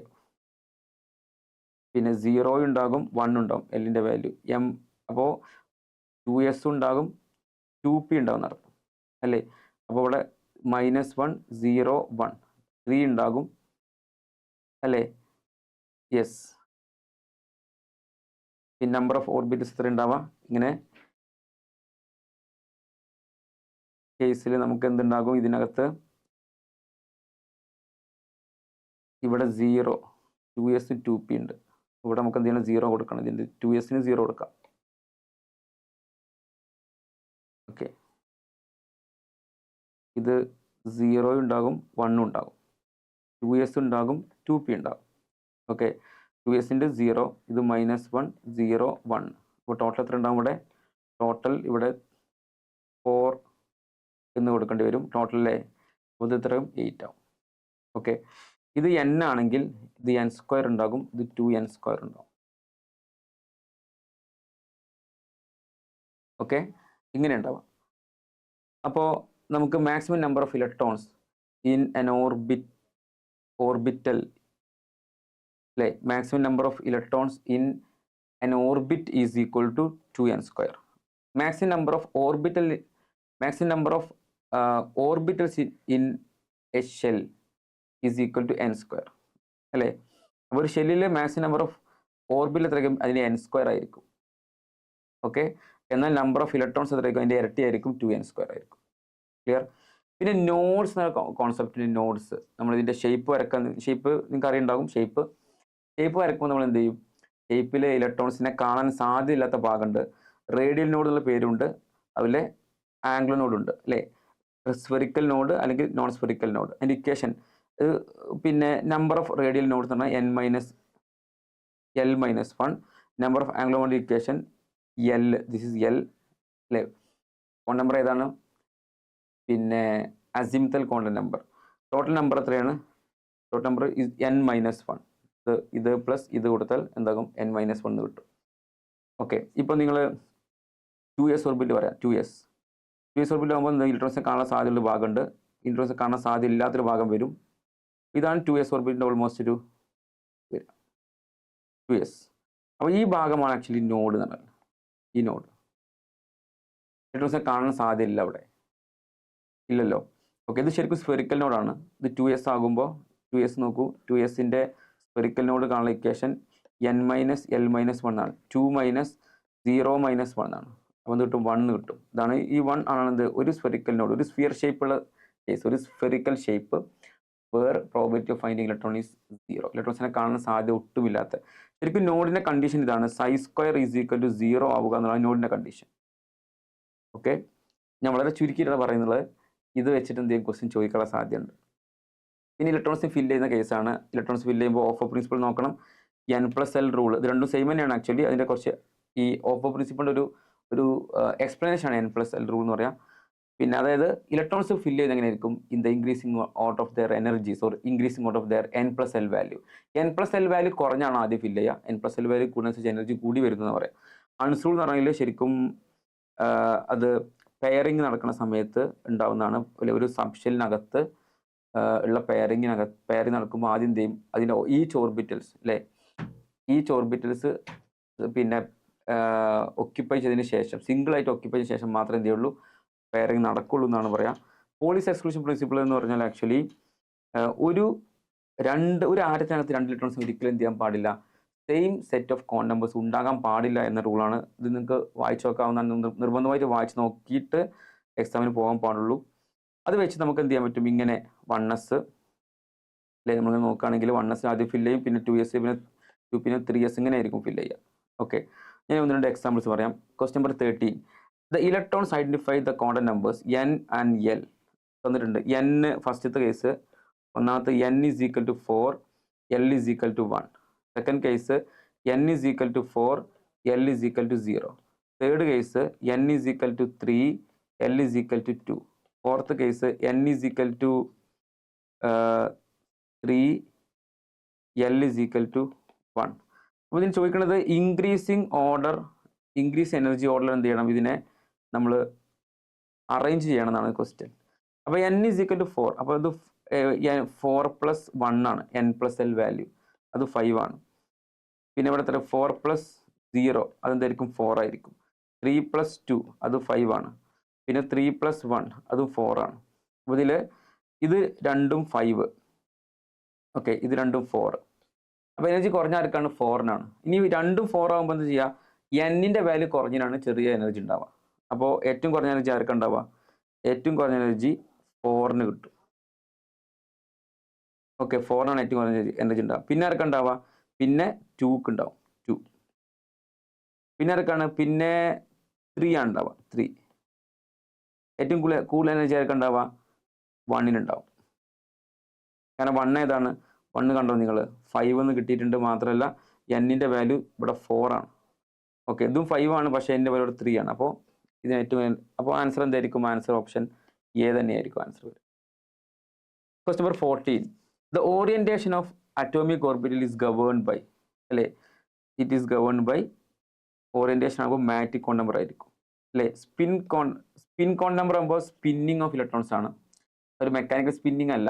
പിന്നെ 0 ഉണ്ടാകും 1 ഉണ്ടാകും എല്ലിൻ്റെ വാല്യൂ എം. അപ്പോൾ 2s ഉണ്ടാകും 2p ഉണ്ടാകും നടക്കും അല്ലേ. അപ്പോൾ ഇവിടെ -1 0 1 3 ഉണ്ടാകും അല്ലേ. യെസ്. പിന്നെ നമ്പർ ഓഫ് ഓർബിറ്റൽസ് എത്ര ഉണ്ടാവുക, ഇങ്ങനെ കേസിൽ നമുക്ക് എന്തുണ്ടാകും, ഇതിനകത്ത് ഇവിടെ 0 2s 2p ഉണ്ട്. ഇവിടെ നമുക്ക് എന്ത് ചെയ്യണം, 0 കൊടുക്കണം. ഇതിൻ്റെ 2sന് 0 കൊടുക്കാം. ഓക്കെ, ഇത് 0 ഉണ്ടാകും 1 ഉണ്ടാകും, 2s ഉണ്ടാകും 2p ഉണ്ടാകും. ഓക്കെ, 2sൻ്റെ 0, ഇത് -1 0 1. അപ്പോൾ ടോട്ടൽ എത്ര ഉണ്ടാകും ഇവിടെ, ടോട്ടൽ ഇവിടെ 4 എന്ന് കൊടുക്കേണ്ടി വരും ടോട്ടലല്ലേ. അപ്പോൾ ഇത് എത്രയും 8 ആവും. ഓക്കെ, ഇത് n ആണെങ്കിൽ ഇത് n² ഉണ്ടാകും, ഇത് 2n² ഉണ്ടാകും. ഓക്കെ, ഇങ്ങനെ ഉണ്ടാവാം. അപ്പോൾ നമുക്ക് maximum number of electrons in n orbital അല്ലേ, maximum number of electrons in n orbit is equal to 2n². Maximum number of orbitals in a shell is equal to n² അല്ലേ. അപ്പോൾ ഒരു ഷെല്ലിലെ മാക്സിമം നമ്പർ ഓഫ് ഓർബിറ്റൽ എത്രയായിരിക്കും, അതിന് n² ആയിരിക്കും. Okay, എന്നാൽ number of electrons എത്രയായിരിക്കും, അതിൻ്റെ ഇരട്ടി ആയിരിക്കും, 2n² ആയിരിക്കും. ക്ലിയർ. പിന്നെ നോഡ്സ് എന്ന കോൺസെപ്റ്റിന് നോഡ്സ്, നമ്മളിതിൻ്റെ ഷേപ്പ് വരക്കാൻ, ഷേപ്പ് നിങ്ങൾക്ക് അറിയുണ്ടാകും. ഷേപ്പ് വരക്കുമ്പോൾ നമ്മൾ എന്ത് ചെയ്യും, ഷേപ്പിലെ ഇലക്ട്രോൺസിനെ കാണാൻ സാധ്യതയില്ലാത്ത ഭാഗമുണ്ട്, റേഡിയൽ നോഡ് എന്നുള്ള പേരുണ്ട്, അതുപോലെ ആംഗുലർ നോഡ് ഉണ്ട് അല്ലേ. സ്ഫെറിക്കൽ നോഡ് അല്ലെങ്കിൽ നോൺ സ്ഫെറിക്കൽ നോഡ്. അതിൻ്റെ ഇക്വേഷൻ പിന്നെ നമ്പർ ഓഫ് റേഡിയൽ നോഡ്സ് എന്ന് പറഞ്ഞാൽ n-l-1, number of angular node equation L, this is L അല്ലേ. കോൺ നമ്പർ ഏതാണ്, പിന്നെ അസിംതൽ കോണ്ടന്റ് നമ്പർ. ടോട്ടൽ നമ്പർ എത്രയാണ്, ടോട്ടൽ നമ്പർ n-1. ഇത് പ്ലസ് ഇത് കൊടുത്താൽ എന്താകും, n-1 കിട്ടും. ഓക്കെ, ഇപ്പോൾ നിങ്ങൾ 2s ഓർബിറ്റ് പറയാം. 2s ഓർബിറ്റ് ആകുമ്പോൾ ഇലക്ട്രോൺസിനെ കാണാൻ സാധ്യതയുള്ള ഭാഗമുണ്ട്, ഇലക്ട്രോൺസിനെ കാണാൻ സാധ്യത ഇല്ലാത്തൊരു ഭാഗം വരും. ഇതാണ് 2s ഓർബിറ്റിൻ്റെ ഓൾമോസ്റ്റ് ഒരു വരും 2s. അപ്പോൾ ഈ ഭാഗമാണ് ആക്ച്വലി നോഡ് എന്ന് പറഞ്ഞാൽ. ഈ നോഡ് ഇലക്ട്രോൺസിനെ കാണാൻ സാധ്യതയില്ല അവിടെ, ഇല്ലല്ലോ. ഓക്കെ, ഇത് ശരിക്കും സ്ഫെറിക്കൽ നോഡാണ്. ഇത് 2s ആകുമ്പോൾ 2s നോക്കൂ, 2sൻ്റെ സ്ഫെറിക്കൽ നോഡ് കാണുന്ന ഇക്വേഷൻ n-l-1 ആണ്. 2 - 0 - 1 ആണ്. അപ്പോൾ എന്ത് കിട്ടും, 1 കിട്ടും. ഇതാണ് ഈ 1 ആണെന്ത്, ഒരു സ്ഫെറിക്കൽ നോഡ്, ഒരു സ്ഫിയർ ഷേപ്പുള്ള കേസ്, ഒരു spherical shape where probability of finding electron is 0. ഇലക്ട്രോൺസിനെ കാണാൻ സാധ്യത ഒട്ടുമില്ലാത്ത. ശരിക്കും നോഡിൻ്റെ കണ്ടീഷൻ ഇതാണ്, ψ² ഈസ് ഈക്വൽ ടു 0 ആവുക എന്നുള്ളതാണ് നോഡിൻ്റെ കണ്ടീഷൻ. ഓക്കെ, ഞാൻ വളരെ ചുരുക്കിയിട്ടാണ് പറയുന്നത്. ഇത് വെച്ചിട്ട് എന്തെങ്കിലും ക്വസ്റ്റ്യൻ ചോദിക്കാനുള്ള സാധ്യതയുണ്ട്. പിന്നെ ഇലക്ട്രോൺസ് ഫില്ല് ചെയ്യുന്ന കേസാണ്. ഇലക്ട്രോൺസ് ഫില്ല് ചെയ്യുമ്പോൾ ഓഫ് പ്രിൻസിപ്പിൾ നോക്കണം, n+l റൂൾ. ഇത് രണ്ടും സെയിം തന്നെയാണ് ആക്ച്വലി. അതിൻ്റെ കുറച്ച് ഈ ഓഫ് പ്രിൻസിപ്പിളിൻ്റെ ഒരു എക്സ്പ്ലനേഷൻ ആണ് n+l റൂൾ എന്ന് പറയാം. പിന്നെ അതായത് ഇലക്ട്രോൺസ് ഫില്ല് ചെയ്യുന്നത് എങ്ങനെയായിരിക്കും, in the increasing out of their energies or increasing out of their n+l value. n+l value കുറഞ്ഞാണ് ആദ്യം ഫില്ല് ചെയ്യുക, n+l വാല്യൂ കൂടുന്നതനുസരിച്ച് എനർജി കൂടി വരുന്നതെന്ന് പറയാം. അൺസ് റൂൾ എന്ന് പറഞ്ഞാൽ ശരിക്കും അത് പെയറിങ് നടക്കുന്ന സമയത്ത് ഉണ്ടാവുന്നതാണ്. ഒരു സബ്ഷെല്ലിനകത്ത് ഉള്ള പെയറിങ് നടക്കുമ്പോൾ ആദ്യം എന്ത് ചെയ്യും, അതിൻ്റെ ഈച്ച് ഓർബിറ്റൽസ് അല്ലേ, ഈച്ച് ഓർബിറ്റൽസ് പിന്നെ ഒക്യുപ്പൈ ചെയ്തതിന് ശേഷം, സിംഗിളായിട്ട് ഒക്യുപ്പൈ ചെയ്ത ശേഷം മാത്രമേ എന്ത് ചെയ്യുള്ളൂ, പെയറിങ് നടക്കുള്ളൂ എന്നാണ് പറയാം. പോളിസ് എക്സ്ക്ലൂഷൻ പ്രിൻസിപ്പിൾ എന്ന് പറഞ്ഞാൽ ആക്ച്വലി ഒരു ആറ്റത്തിനകത്ത് 2 ഇലക്ട്രോൺസ് ഒരിക്കലും എന്ത് ചെയ്യാൻ പാടില്ല, same set of con numbers ഉണ്ടാകാൻ പാടില്ല എന്ന റൂളാണ്. ഇത് നിങ്ങൾക്ക് വായിച്ചു നോക്കാവുന്ന, നിർബന്ധമായിട്ട് വായിച്ച് നോക്കിയിട്ട് എക്സാമിന് പോകാൻ പാടുള്ളൂ. അത് വെച്ച് നമുക്ക് എന്ത് ചെയ്യാൻ പറ്റും, ഇങ്ങനെ 1s അല്ലേ, നമ്മൾ നോക്കുകയാണെങ്കിൽ 1s ആദ്യം ഫില്ല് ചെയ്യും, പിന്നെ 2s, പിന്നെ 2, പിന്നെ 3s ഇങ്ങനെ ആയിരിക്കും ഫില്ല് ചെയ്യുക. ഓക്കെ, ഞാൻ 1-2 എക്സാമ്പിൾസ് പറയാം. Question number 13, the electrons identify the quantum numbers n and l തന്നിട്ടുണ്ട്. n ഫസ്റ്റത്തെ കേസ്, ഒന്നാമത്തെ n is equal to 4, L is equal to 1. Second case n is equal to 4, L is equal to 0. Third case n is equal to 3, L is equal to 2. Fourth case n is equal to 3, L is equal to 1. അപ്പോൾ ഇതിന് ചോദിക്കുന്നത് increase energy order എന്ത് ചെയ്യണം, ഇതിനെ നമ്മൾ arrange ചെയ്യണം എന്നാണ് question. അപ്പോൾ n is equal to 4, അപ്പോൾ ഇത് 4 + 1 ആണ്, n + l വാല്യൂ, അത് 5 ആണ്. പിന്നെ ഇവിടെ എത്ര 4 + 0 അതെന്തായിരിക്കും 4 ആയിരിക്കും. 3 + 2 അത് 5 ആണ്. പിന്നെ 3 + 1 അതും 4 ആണ്. അപ്പോൾ ഇത് രണ്ടും 5, ഓക്കെ, ഇത് രണ്ടും 4. അപ്പോൾ എനർജി കുറഞ്ഞ ആർക്കാണ് 4-നാണ്. ഇനി രണ്ടും 4 ആകുമ്പോൾ എന്ത് ചെയ്യുക, n-ന്റെ വാല്യൂ കുറഞ്ഞിനാണ് ചെറിയ എനർജി ഉണ്ടാവുക. അപ്പോൾ ഏറ്റവും കുറഞ്ഞ എനർജി ആർക്കാണ് ഉണ്ടാവുക, ഏറ്റവും കുറഞ്ഞ എനർജി 4-ന് കിട്ടും. ഓക്കെ, 4-നാണ് ഏറ്റവും കുറഞ്ഞ എനർജി ഉണ്ടാവുക. പിന്നെ ആർക്കാണ് ഉണ്ടാവുക, പിന്നെ 2-ക്ക് ഉണ്ടാവും 2. പിന്നെ ആർക്കാണ്, പിന്നെ 3 ആണ് ഉണ്ടാവുക 3. ഏറ്റവും കൂടുതൽ എനർജി ആർക്കാണ് ഉണ്ടാവുക, 1-ന് ഉണ്ടാവും. കാരണം 1 ഏതാണ്, 1 കണ്ടോ നിങ്ങൾ, 5 എന്ന് കിട്ടിയിട്ടുണ്ട്. മാത്രമല്ല n-ന്റെ വാല്യൂ ഇവിടെ 4 ആണ്. ഓക്കെ, ഇതും 5 ആണ്, പക്ഷേ n-ന്റെ വാല്യൂ ഇവിടെ 3 ആണ്. അപ്പോൾ ഇതിന് ഏറ്റവും, അപ്പോൾ ആൻസർ എന്തായിരിക്കും, ആൻസർ ഓപ്ഷൻ എ തന്നെയായിരിക്കും ആൻസർ വരും. Question number 14. The orientation of atomic orbital is governed by, അല്ലേ, it is governed by, orientation ആകുമ്പോൾ മാഗ്നറ്റിക് കോൺ നമ്പർ ആയിരിക്കും, അല്ലേ. സ്പിൻ കോൺ നമ്പർ ആകുമ്പോൾ സ്പിന്നിങ് ഓഫ് ഇലക്ട്രോൺസ് ആണ്, ഒരു മെക്കാനിക്കൽ സ്പിന്നിങ് അല്ല.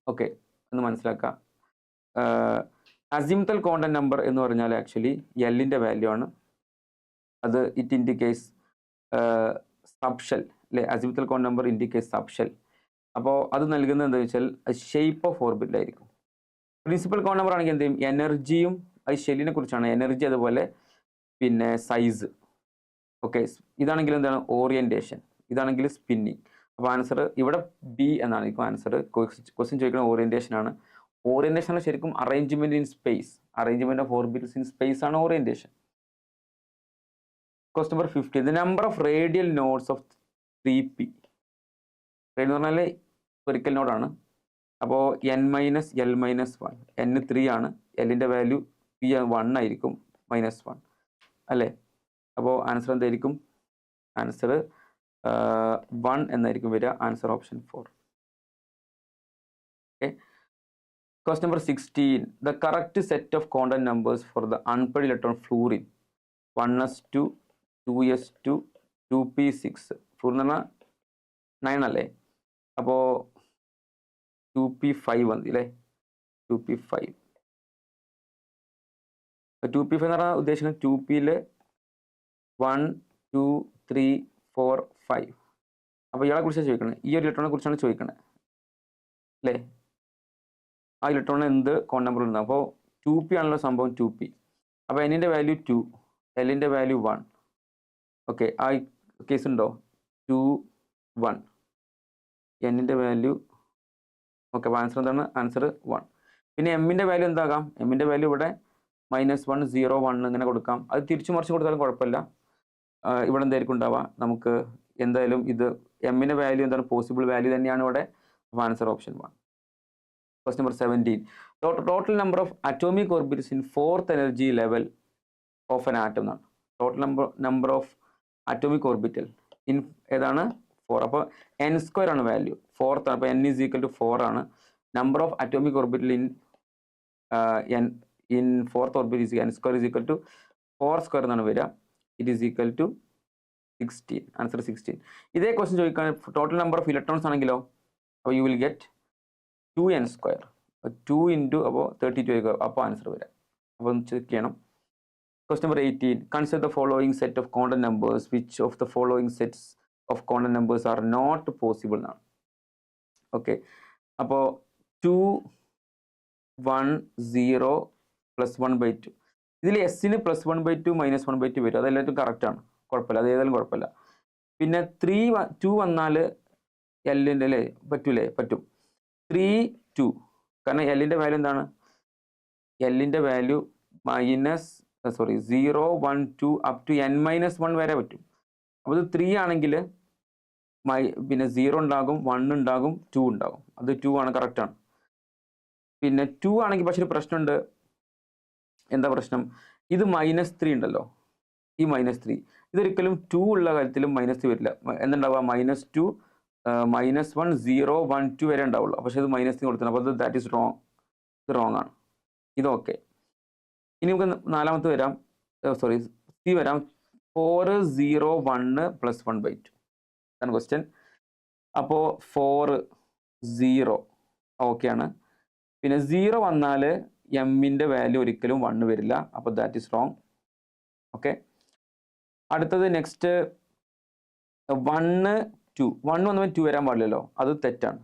ഓക്കെ, എന്ന് മനസ്സിലാക്കാം. അസിമുത്തൽ ക്വാണ്ടം നമ്പർ എന്ന് പറഞ്ഞാൽ ആക്ച്വലി എല്ലിൻ്റെ വാല്യൂ ആണ്. അത് ഇറ്റ് ഇൻഡിക്കേറ്റ്സ് സബ്ഷെൽ, അല്ലേ. Azimuthal quantum number indicates subshell. അപ്പോൾ അത് നൽകുന്നത് എന്താ വെച്ചാൽ ഷേപ്പ് ഓഫ് ഓർബിറ്റിലായിരിക്കും. പ്രിൻസിപ്പൽ ക്വാണ്ടം നമ്പർ ആണെങ്കിൽ എന്ത് ചെയ്യും, എനർജിയും അത് ഷെല്ലിനെ കുറിച്ചാണ്, എനർജി അതുപോലെ പിന്നെ സൈസ്. ഓക്കെ, ഇതാണെങ്കിൽ എന്താണ് ഓറിയന്റേഷൻ, ഇതാണെങ്കിൽ സ്പിന്നിങ്. അപ്പോൾ ആൻസർ ഇവിടെ ബി എന്നാണ് ഇപ്പോൾ ആൻസർ. ക്വസ്റ്റ്യൻ ചോദിക്കുന്നത് ഓറിയന്റേഷൻ ആണ്. ഓറിയന്റേഷൻ ആണ് ശരിക്കും arrangement in space, arrangement of orbits in space ആണ് orientation. Question number 15. The number of radial nodes of 3p. Radial എന്ന് പറഞ്ഞാൽ സ്പെറിക്കൽ നോഡാണ്. അപ്പോൾ n - l - 1, n 3 ആണ്, എല്ലിൻ്റെ വാല്യൂ p 1 ആയിരിക്കും, -1, അല്ലേ. അപ്പോൾ ആൻസർ എന്തായിരിക്കും, ആൻസർ 1 എന്നായിരിക്കും വരിക. Answer option 4. Okay, question number 16. The correct set of quantum numbers for the unpaired electron fluorine 1s2, 2s2, 2p6. Fluorine എന്ന് പറഞ്ഞാൽ 9 അല്ലേ. അപ്പോൾ 2p5 വന്നു അല്ലേ, 2p5. 2p5 എന്ന് പറഞ്ഞാൽ ഉദ്ദേശിക്കുന്നത് 2pയിൽ 1, 2, 3, 4, 5. അപ്പോൾ ഇയാളെ കുറിച്ചാണ് ചോദിക്കുന്നത്, ഈ ഒരു ഇലക്ട്രോണിനെ കുറിച്ചാണ് ചോദിക്കുന്നത്, അല്ലേ. ആ ഇലക്ട്രോണിന് എന്ത് കോൺ നമ്പർ ഉണ്ട്. അപ്പോൾ 2p ആണല്ലോ സംഭവം, 2p. അപ്പോൾ n-ന്റെ വാല്യൂ 2, l-ന്റെ വാല്യൂ 1. ഓക്കെ, ആ കേസ് ഉണ്ടോ, 2, 1, n-ന്റെ വാല്യൂ. ഓക്കെ, അപ്പോൾ ആൻസർ എന്താണ്, ആൻസർ 1. പിന്നെ m-ന്റെ വാല്യൂ എന്താകാം, m-ന്റെ വാല്യൂ ഇവിടെ -1, 0, 1 ഇങ്ങനെ കൊടുക്കാം. അത് തിരിച്ചു മറിച്ച് കൊടുത്താലും കുഴപ്പമില്ല. ഇവിടെ എന്തായിരിക്കും ഉണ്ടാവുക, നമുക്ക് എന്തായാലും ഇത് m-ന്റെ വാല്യൂ എന്താണ്, പോസിബിൾ വാല്യൂ തന്നെയാണ് ഇവിടെ. അപ്പോൾ answer option 1. Question number 17. Total number of atomic orbits in 4th energy level of an atom എന്നാണ്. Total number of atomic orbital in ഏതാണ്, 4. അപ്പോൾ n² ആണ് വാല്യൂ, 4th ആണ്. അപ്പോൾ n is equal to 4 ആണ്. Number of atomic orbital in 4th orbit is n² is equal to 4² എന്നാണ് വരിക. It is equal to 16. Answer 16. ഇതേ ക്വസ്റ്റ്യൻ ചോദിക്കാൻ ടോട്ടൽ നമ്പർ ഓഫ് ഇലക്ട്രോൺസ് ആണെങ്കിലോ, അപ്പോൾ you will get 2n², 2 into അപ്പോൾ 32 ആയിരിക്കും അപ്പോൾ ആൻസർ വരാം. അപ്പോൾ ഒന്ന് ചെക്ക് ചെയ്യണം. Question number 18. Consider the following set of quantum numbers which of the following sets of quantum numbers are not possible എന്നാണ്. ഓക്കെ, അപ്പോൾ 2, 1, 0 + 1/2. ഇതിൽ എസ്സിന് +1/2 -1/2 വരും, അതെല്ലാവരും കറക്റ്റാണ്, കുഴപ്പമില്ല, അത് ഏതായാലും കുഴപ്പമില്ല. പിന്നെ 2 വന്നാൽ എല്ലിൻ്റെ അല്ലേ പറ്റൂലേ, പറ്റും. 3, 2 കാരണം എല്ലിൻ്റെ വാല്യൂ എന്താണ്, എല്ലിൻ്റെ വാല്യൂ 0, 1, 2 up to n - 1 വരെ പറ്റും. അപ്പോൾ ഇത് 3 ആണെങ്കിൽ പിന്നെ 0 ഉണ്ടാകും, 1 ഉണ്ടാകും, 2 ഉണ്ടാകും. അത് 2 ആണ്, കറക്റ്റാണ്. പിന്നെ 2 ആണെങ്കിൽ പക്ഷെ ഒരു പ്രശ്നമുണ്ട്. എന്താ പ്രശ്നം? ഇത് -3 ഉണ്ടല്ലോ, ഈ -3 ഇതൊരിക്കലും 2 ഉള്ള കാര്യത്തിലും -3 വരില്ല. എന്തുണ്ടാവുക? -2, -1, 0, 1, 2 വരെ ഉണ്ടാവുള്ളൂ. പക്ഷെ ഇത് -3 കൊടുക്കണം. അപ്പോൾ അത് ദാറ്റ് ഈസ് റോങ്. ഇത് റോങ് ആണ്. ഇത് ഓക്കെ. ഇനി നമുക്ക് നാലാമത്തെ വരാം, സോറി സി വരാം. 4, 0, 1 + 1/2 ആണ് ക്വസ്റ്റ്യൻ. അപ്പോൾ 4, 0 ഓക്കെയാണ്. പിന്നെ 0 വന്നാൽ എമ്മിൻ്റെ വാല്യൂ ഒരിക്കലും 1 വരില്ല. അപ്പോൾ ദാറ്റ് ഈസ് റോങ്. ഓക്കെ. അടുത്തത് നെക്സ്റ്റ് 1, 2. 1 വന്നപ്പോൾ 2 വരാൻ പാടില്ലല്ലോ, അത് തെറ്റാണ്,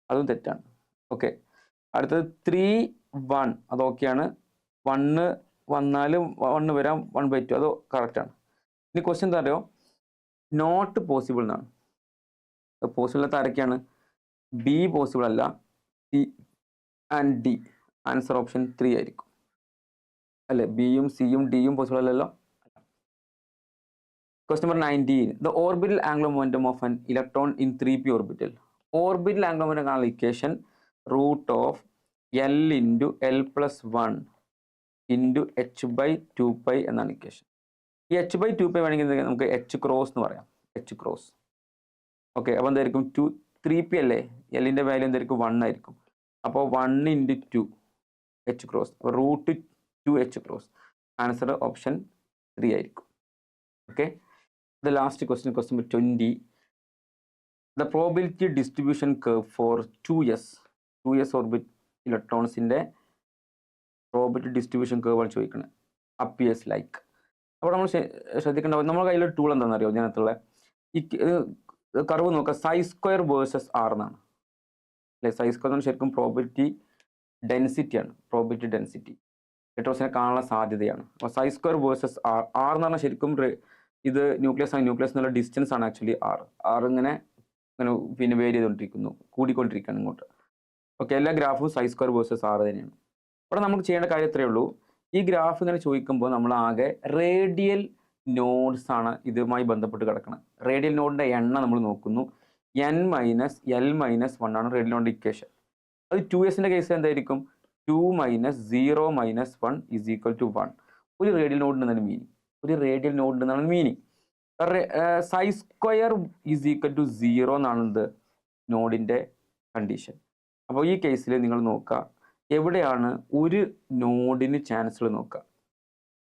അതും തെറ്റാണ്. ഓക്കെ. അടുത്തത് 3, 1 അത് ഓക്കെയാണ്. 1 വന്നാലും 1 വരാം, 1/2 അത് കറക്റ്റാണ്. ഇനി ക്വസ്റ്റ്യൻ എന്താ അറിയോ? നോട്ട് പോസിബിൾ എന്നാണ്. പോസിബിൾ അല്ലാത്ത ആരൊക്കെയാണ്? ബി പോസിബിൾ അല്ല, C and D. Answer option 3 ആയിരിക്കും അല്ലേ? ബിയും സിയും ഡിയും പോസിബിൾ അല്ലല്ലോ. Question number 19. The orbital angular momentum of an electron in 3p orbital. Orbital angular momentum equation root of L into L plus 1 into h by 2 pi എന്നാണ് equation. ഈ h by 2 pi വേണമെങ്കിൽ നമുക്ക് h cross എന്ന് പറയാം. h cross. Okay. അപ്പോൾ എന്തായിരിക്കും? 3p അല്ലേ? എല്ലിൻ്റെ വാല്യൂ എന്തായിരിക്കും? 1 ആയിരിക്കും. അപ്പോൾ 1 into 2 h cross, root 2h cross. Answer option 3 ആയിരിക്കും. Okay. The last question, question number 20. The probability distribution curve for 2s orbit electrons in the probability distribution curve ആണ് ചോദിക്കുന്നത്. appears like. അപ്പോൾ നമ്മൾ ശ്രദ്ധിക്കേണ്ട, നമ്മുടെ കയ്യിലൊരു ടൂൾ എന്താണെന്ന് അറിയോ? ഇതിനകത്തുള്ള ഈ കർവ് നോക്കുക, സൈ സ്ക്വയർ വേഴ്സസ് ആർ എന്നാണ് അല്ലേ? സൈ സ്ക്വയർ എന്ന് ശരിക്കും പ്രോബിലിറ്റി ഡെൻസിറ്റിയാണ്. പ്രോബിലിറ്റി ഡെൻസിറ്റി ഇലക്ട്രോൺസിനെ കാണാനുള്ള സാധ്യതയാണ്. അപ്പോൾ psi square versus R. R എന്ന് പറഞ്ഞാൽ ശരിക്കും ഇത് ന്യൂക്ലിയസ് ആണ്. ന്യൂക്ലിയസ് എന്നുള്ള ഡിസ്റ്റൻസ് ആണ് ആക്ച്വലി ആർ ഇങ്ങനെ പിന്നെ വേരി ചെയ്തുകൊണ്ടിരിക്കുന്നു, കൂടിക്കൊണ്ടിരിക്കുകയാണ് ഇങ്ങോട്ട്. ഓക്കെ. എല്ലാ ഗ്രാഫും സൈ സ്ക്വയർ വേഴ്സസ് ആർ തന്നെയാണ്. അവിടെ നമുക്ക് ചെയ്യേണ്ട കാര്യം ഇത്രയേ ഉള്ളൂ. ഈ ഗ്രാഫ് ഇങ്ങനെ ചോദിക്കുമ്പോൾ നമ്മൾ ആകെ റേഡിയൽ നോഡ്സ് ആണ് ഇതുമായി ബന്ധപ്പെട്ട് കിടക്കുന്നത്. റേഡിയൽ നോഡിൻ്റെ എണ്ണം നമ്മൾ നോക്കുന്നു. n - L - 1 ആണ് റേഡിയൽ നോഡിൻ്റെ ഇക്വേഷൻ. അത് 2sൻ്റെ കേസ് എന്തായിരിക്കും? 2 - 0 - 1 = 1. ഒരു റേഡിയൽ നോഡിന് എന്താണ് മീനിങ്? ഒരു റേഡിയൽ നോഡ് എന്നാണ് മീനിങ്. സൈ സ്ക്വയർ = 0 എന്നാണ് നോഡിൻ്റെ കണ്ടീഷൻ. അപ്പോൾ ഈ കേസിൽ നിങ്ങൾ നോക്കുക, എവിടെയാണ് ഒരു നോഡിന് ചാൻസുകൾ നോക്കുക.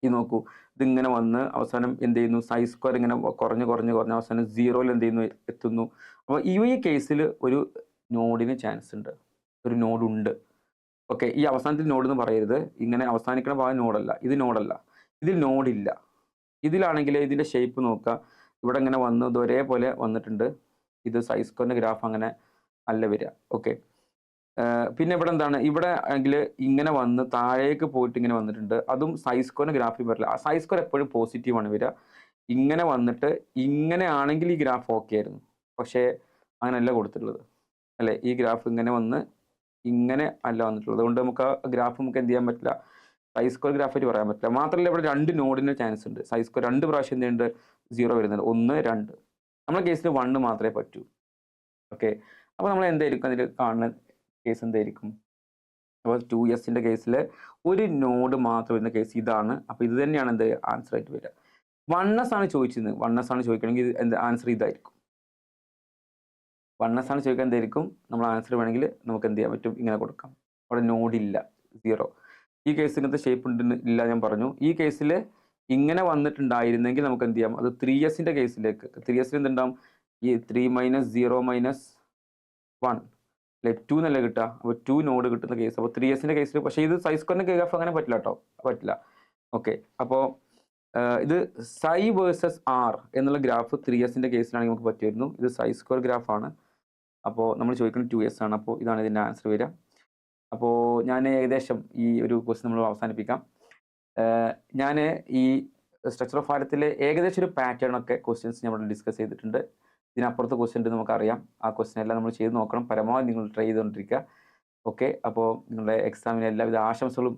ഇത് നോക്കൂ, ഇതിങ്ങനെ വന്ന് അവസാനം എന്ത് ചെയ്യുന്നു? സൈ സ്ക്വയർ ഇങ്ങനെ കുറഞ്ഞ് അവസാനം 0-ൽ എന്ത് ചെയ്യുന്നു? എത്തുന്നു. അപ്പോൾ ഈ കേസിൽ ഒരു നോഡിന് ചാൻസ് ഉണ്ട്, ഒരു നോഡുണ്ട്. ഓക്കെ. ഈ അവസാനത്തിൽ നോഡ് എന്ന് പറയരുത്, ഇങ്ങനെ അവസാനിക്കുന്ന ഭാഗം നോഡല്ല, ഇത് നോഡല്ല, ഇതിൽ നോഡില്ല. ഇതിലാണെങ്കിൽ ഇതിൻ്റെ ഷേപ്പ് നോക്കുക, ഇവിടെ ഇങ്ങനെ വന്ന് ഇത് ഒരേപോലെ വന്നിട്ടുണ്ട്. ഇത് സൈ സ്ക്വയറിൻ്റെ ഗ്രാഫ് അങ്ങനെ അല്ല വരിക. ഓക്കെ. പിന്നെ ഇവിടെ എന്താണ്? ഇവിടെ ആണെങ്കിൽ ഇങ്ങനെ വന്ന് താഴേക്ക് പോയിട്ട് ഇങ്ങനെ വന്നിട്ടുണ്ട്, അതും സൈ സ്ക്വയറിൻ്റെ ഗ്രാഫിൽ വരില്ല. ആ സൈ സ്ക്വയർ എപ്പോഴും പോസിറ്റീവാണ് വരിക. ഇങ്ങനെ വന്നിട്ട് ഇങ്ങനെ ആണെങ്കിൽ ഈ ഗ്രാഫ് ഓക്കെ ആയിരുന്നു, പക്ഷേ അങ്ങനെയല്ല കൊടുത്തിട്ടുള്ളത് അല്ലേ? ഈ ഗ്രാഫ് ഇങ്ങനെ വന്ന് ഇങ്ങനെ അല്ല വന്നിട്ടുള്ളത്. അതുകൊണ്ട് നമുക്ക് ആ ഗ്രാഫ് നമുക്ക് എന്ത് ചെയ്യാൻ പറ്റില്ല, സൈ സ്ക്വയർ ഗ്രാഫായിട്ട് പറയാൻ പറ്റില്ല. മാത്രമല്ല ഇവിടെ 2 നോഡിന് ചാൻസ് ഉണ്ട്. സൈ സ്ക്വയർ 2 പ്രാവശ്യം എന്തുണ്ട്? 0 വരുന്നുണ്ട്. 1, 2. നമ്മുടെ കേസിൽ 1 മാത്രമേ പറ്റൂ. ഓക്കെ. അപ്പോൾ നമ്മൾ എന്തായിരിക്കും അതിൽ കാണുന്ന കേസ് എന്തായിരിക്കും? അപ്പോൾ 2sൻ്റെ കേസിൽ ഒരു നോഡ് മാത്രം വരുന്ന കേസ് ഇതാണ്. അപ്പോൾ ഇത് തന്നെയാണ് എന്ത് ആൻസർ ആയിട്ട് വരിക. 1s ആണ് ചോദിച്ചിരുന്നത്. 1s ആണ് ചോദിക്കണമെങ്കിൽ എന്ത് ആൻസർ ഇതായിരിക്കും. 1s ആണ് ചോദിക്കാൻ എന്തായിരിക്കും? നമ്മൾ ആൻസർ വേണമെങ്കിൽ നമുക്ക് എന്ത് ചെയ്യാൻ പറ്റും? ഇങ്ങനെ കൊടുക്കാം. അവിടെ നോഡില്ല, 0. ഈ കേസ് ഇങ്ങനത്തെ ഷേപ്പ് ഉണ്ട് ഇല്ല ഞാൻ പറഞ്ഞു. ഈ കേസിൽ ഇങ്ങനെ വന്നിട്ടുണ്ടായിരുന്നെങ്കിൽ നമുക്ക് എന്ത് ചെയ്യാം? അത് 3sൻ്റെ കേസിലേക്ക്, 3sൽ എന്തുണ്ടാവും? ഈ 3 - 0 - 1 അല്ലെ? 2 എന്നല്ല കിട്ടുക. അപ്പോൾ 2 നോഡ് കിട്ടുന്ന കേസ്. അപ്പോൾ 3sൻ്റെ കേസിൽ, പക്ഷേ ഇത് സൈ സ്ക്വയറിൻ്റെ ഗ്രാഫ് അങ്ങനെ പറ്റില്ല കേട്ടോ, പറ്റില്ല. ഓക്കെ. അപ്പോൾ ഇത് സൈ വേഴ്സസ് ആർ എന്നുള്ള ഗ്രാഫ് 3sൻ്റെ കേസിലാണെങ്കിൽ നമുക്ക് പറ്റുമായിരുന്നു. ഇത് സൈ സ്ക്വയർ ഗ്രാഫാണ്. അപ്പോൾ നമ്മൾ ചോദിക്കുന്നത് 2s ആണ്. അപ്പോൾ ഇതാണ് ഇതിൻ്റെ ആൻസർ വരിക. അപ്പോൾ ഞാൻ ഏകദേശം ഈ ഒരു ക്വസ്റ്റ്യൻ നമ്മൾ അവസാനിപ്പിക്കാം. ഞാൻ ഈ സ്ട്രക്ചർ ഓഫ് ആറ്റത്തിലെ ഏകദേശം ഒരു പാറ്റേൺ ഒക്കെ ക്വസ്റ്റ്യൻസ് നമ്മൾ ഡിസ്കസ് ചെയ്തിട്ടുണ്ട്. ഇതിനപ്പുറത്ത് ക്വസ്റ്റ്യൻ ഉണ്ട് നമുക്കറിയാം. ആ ക്വസ്റ്റ്യൻ എല്ലാം നമ്മൾ ചെയ്ത് നോക്കണം. പരമാവധി നിങ്ങൾ ട്രൈ ചെയ്തുകൊണ്ടിരിക്കുക. ഓക്കെ. അപ്പോൾ നിങ്ങളുടെ എക്സാമിന് എല്ലാവിധ ആശംസകളും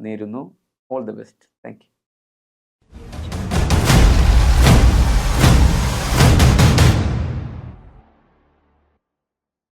നേരുന്നു. All the best. Thank you.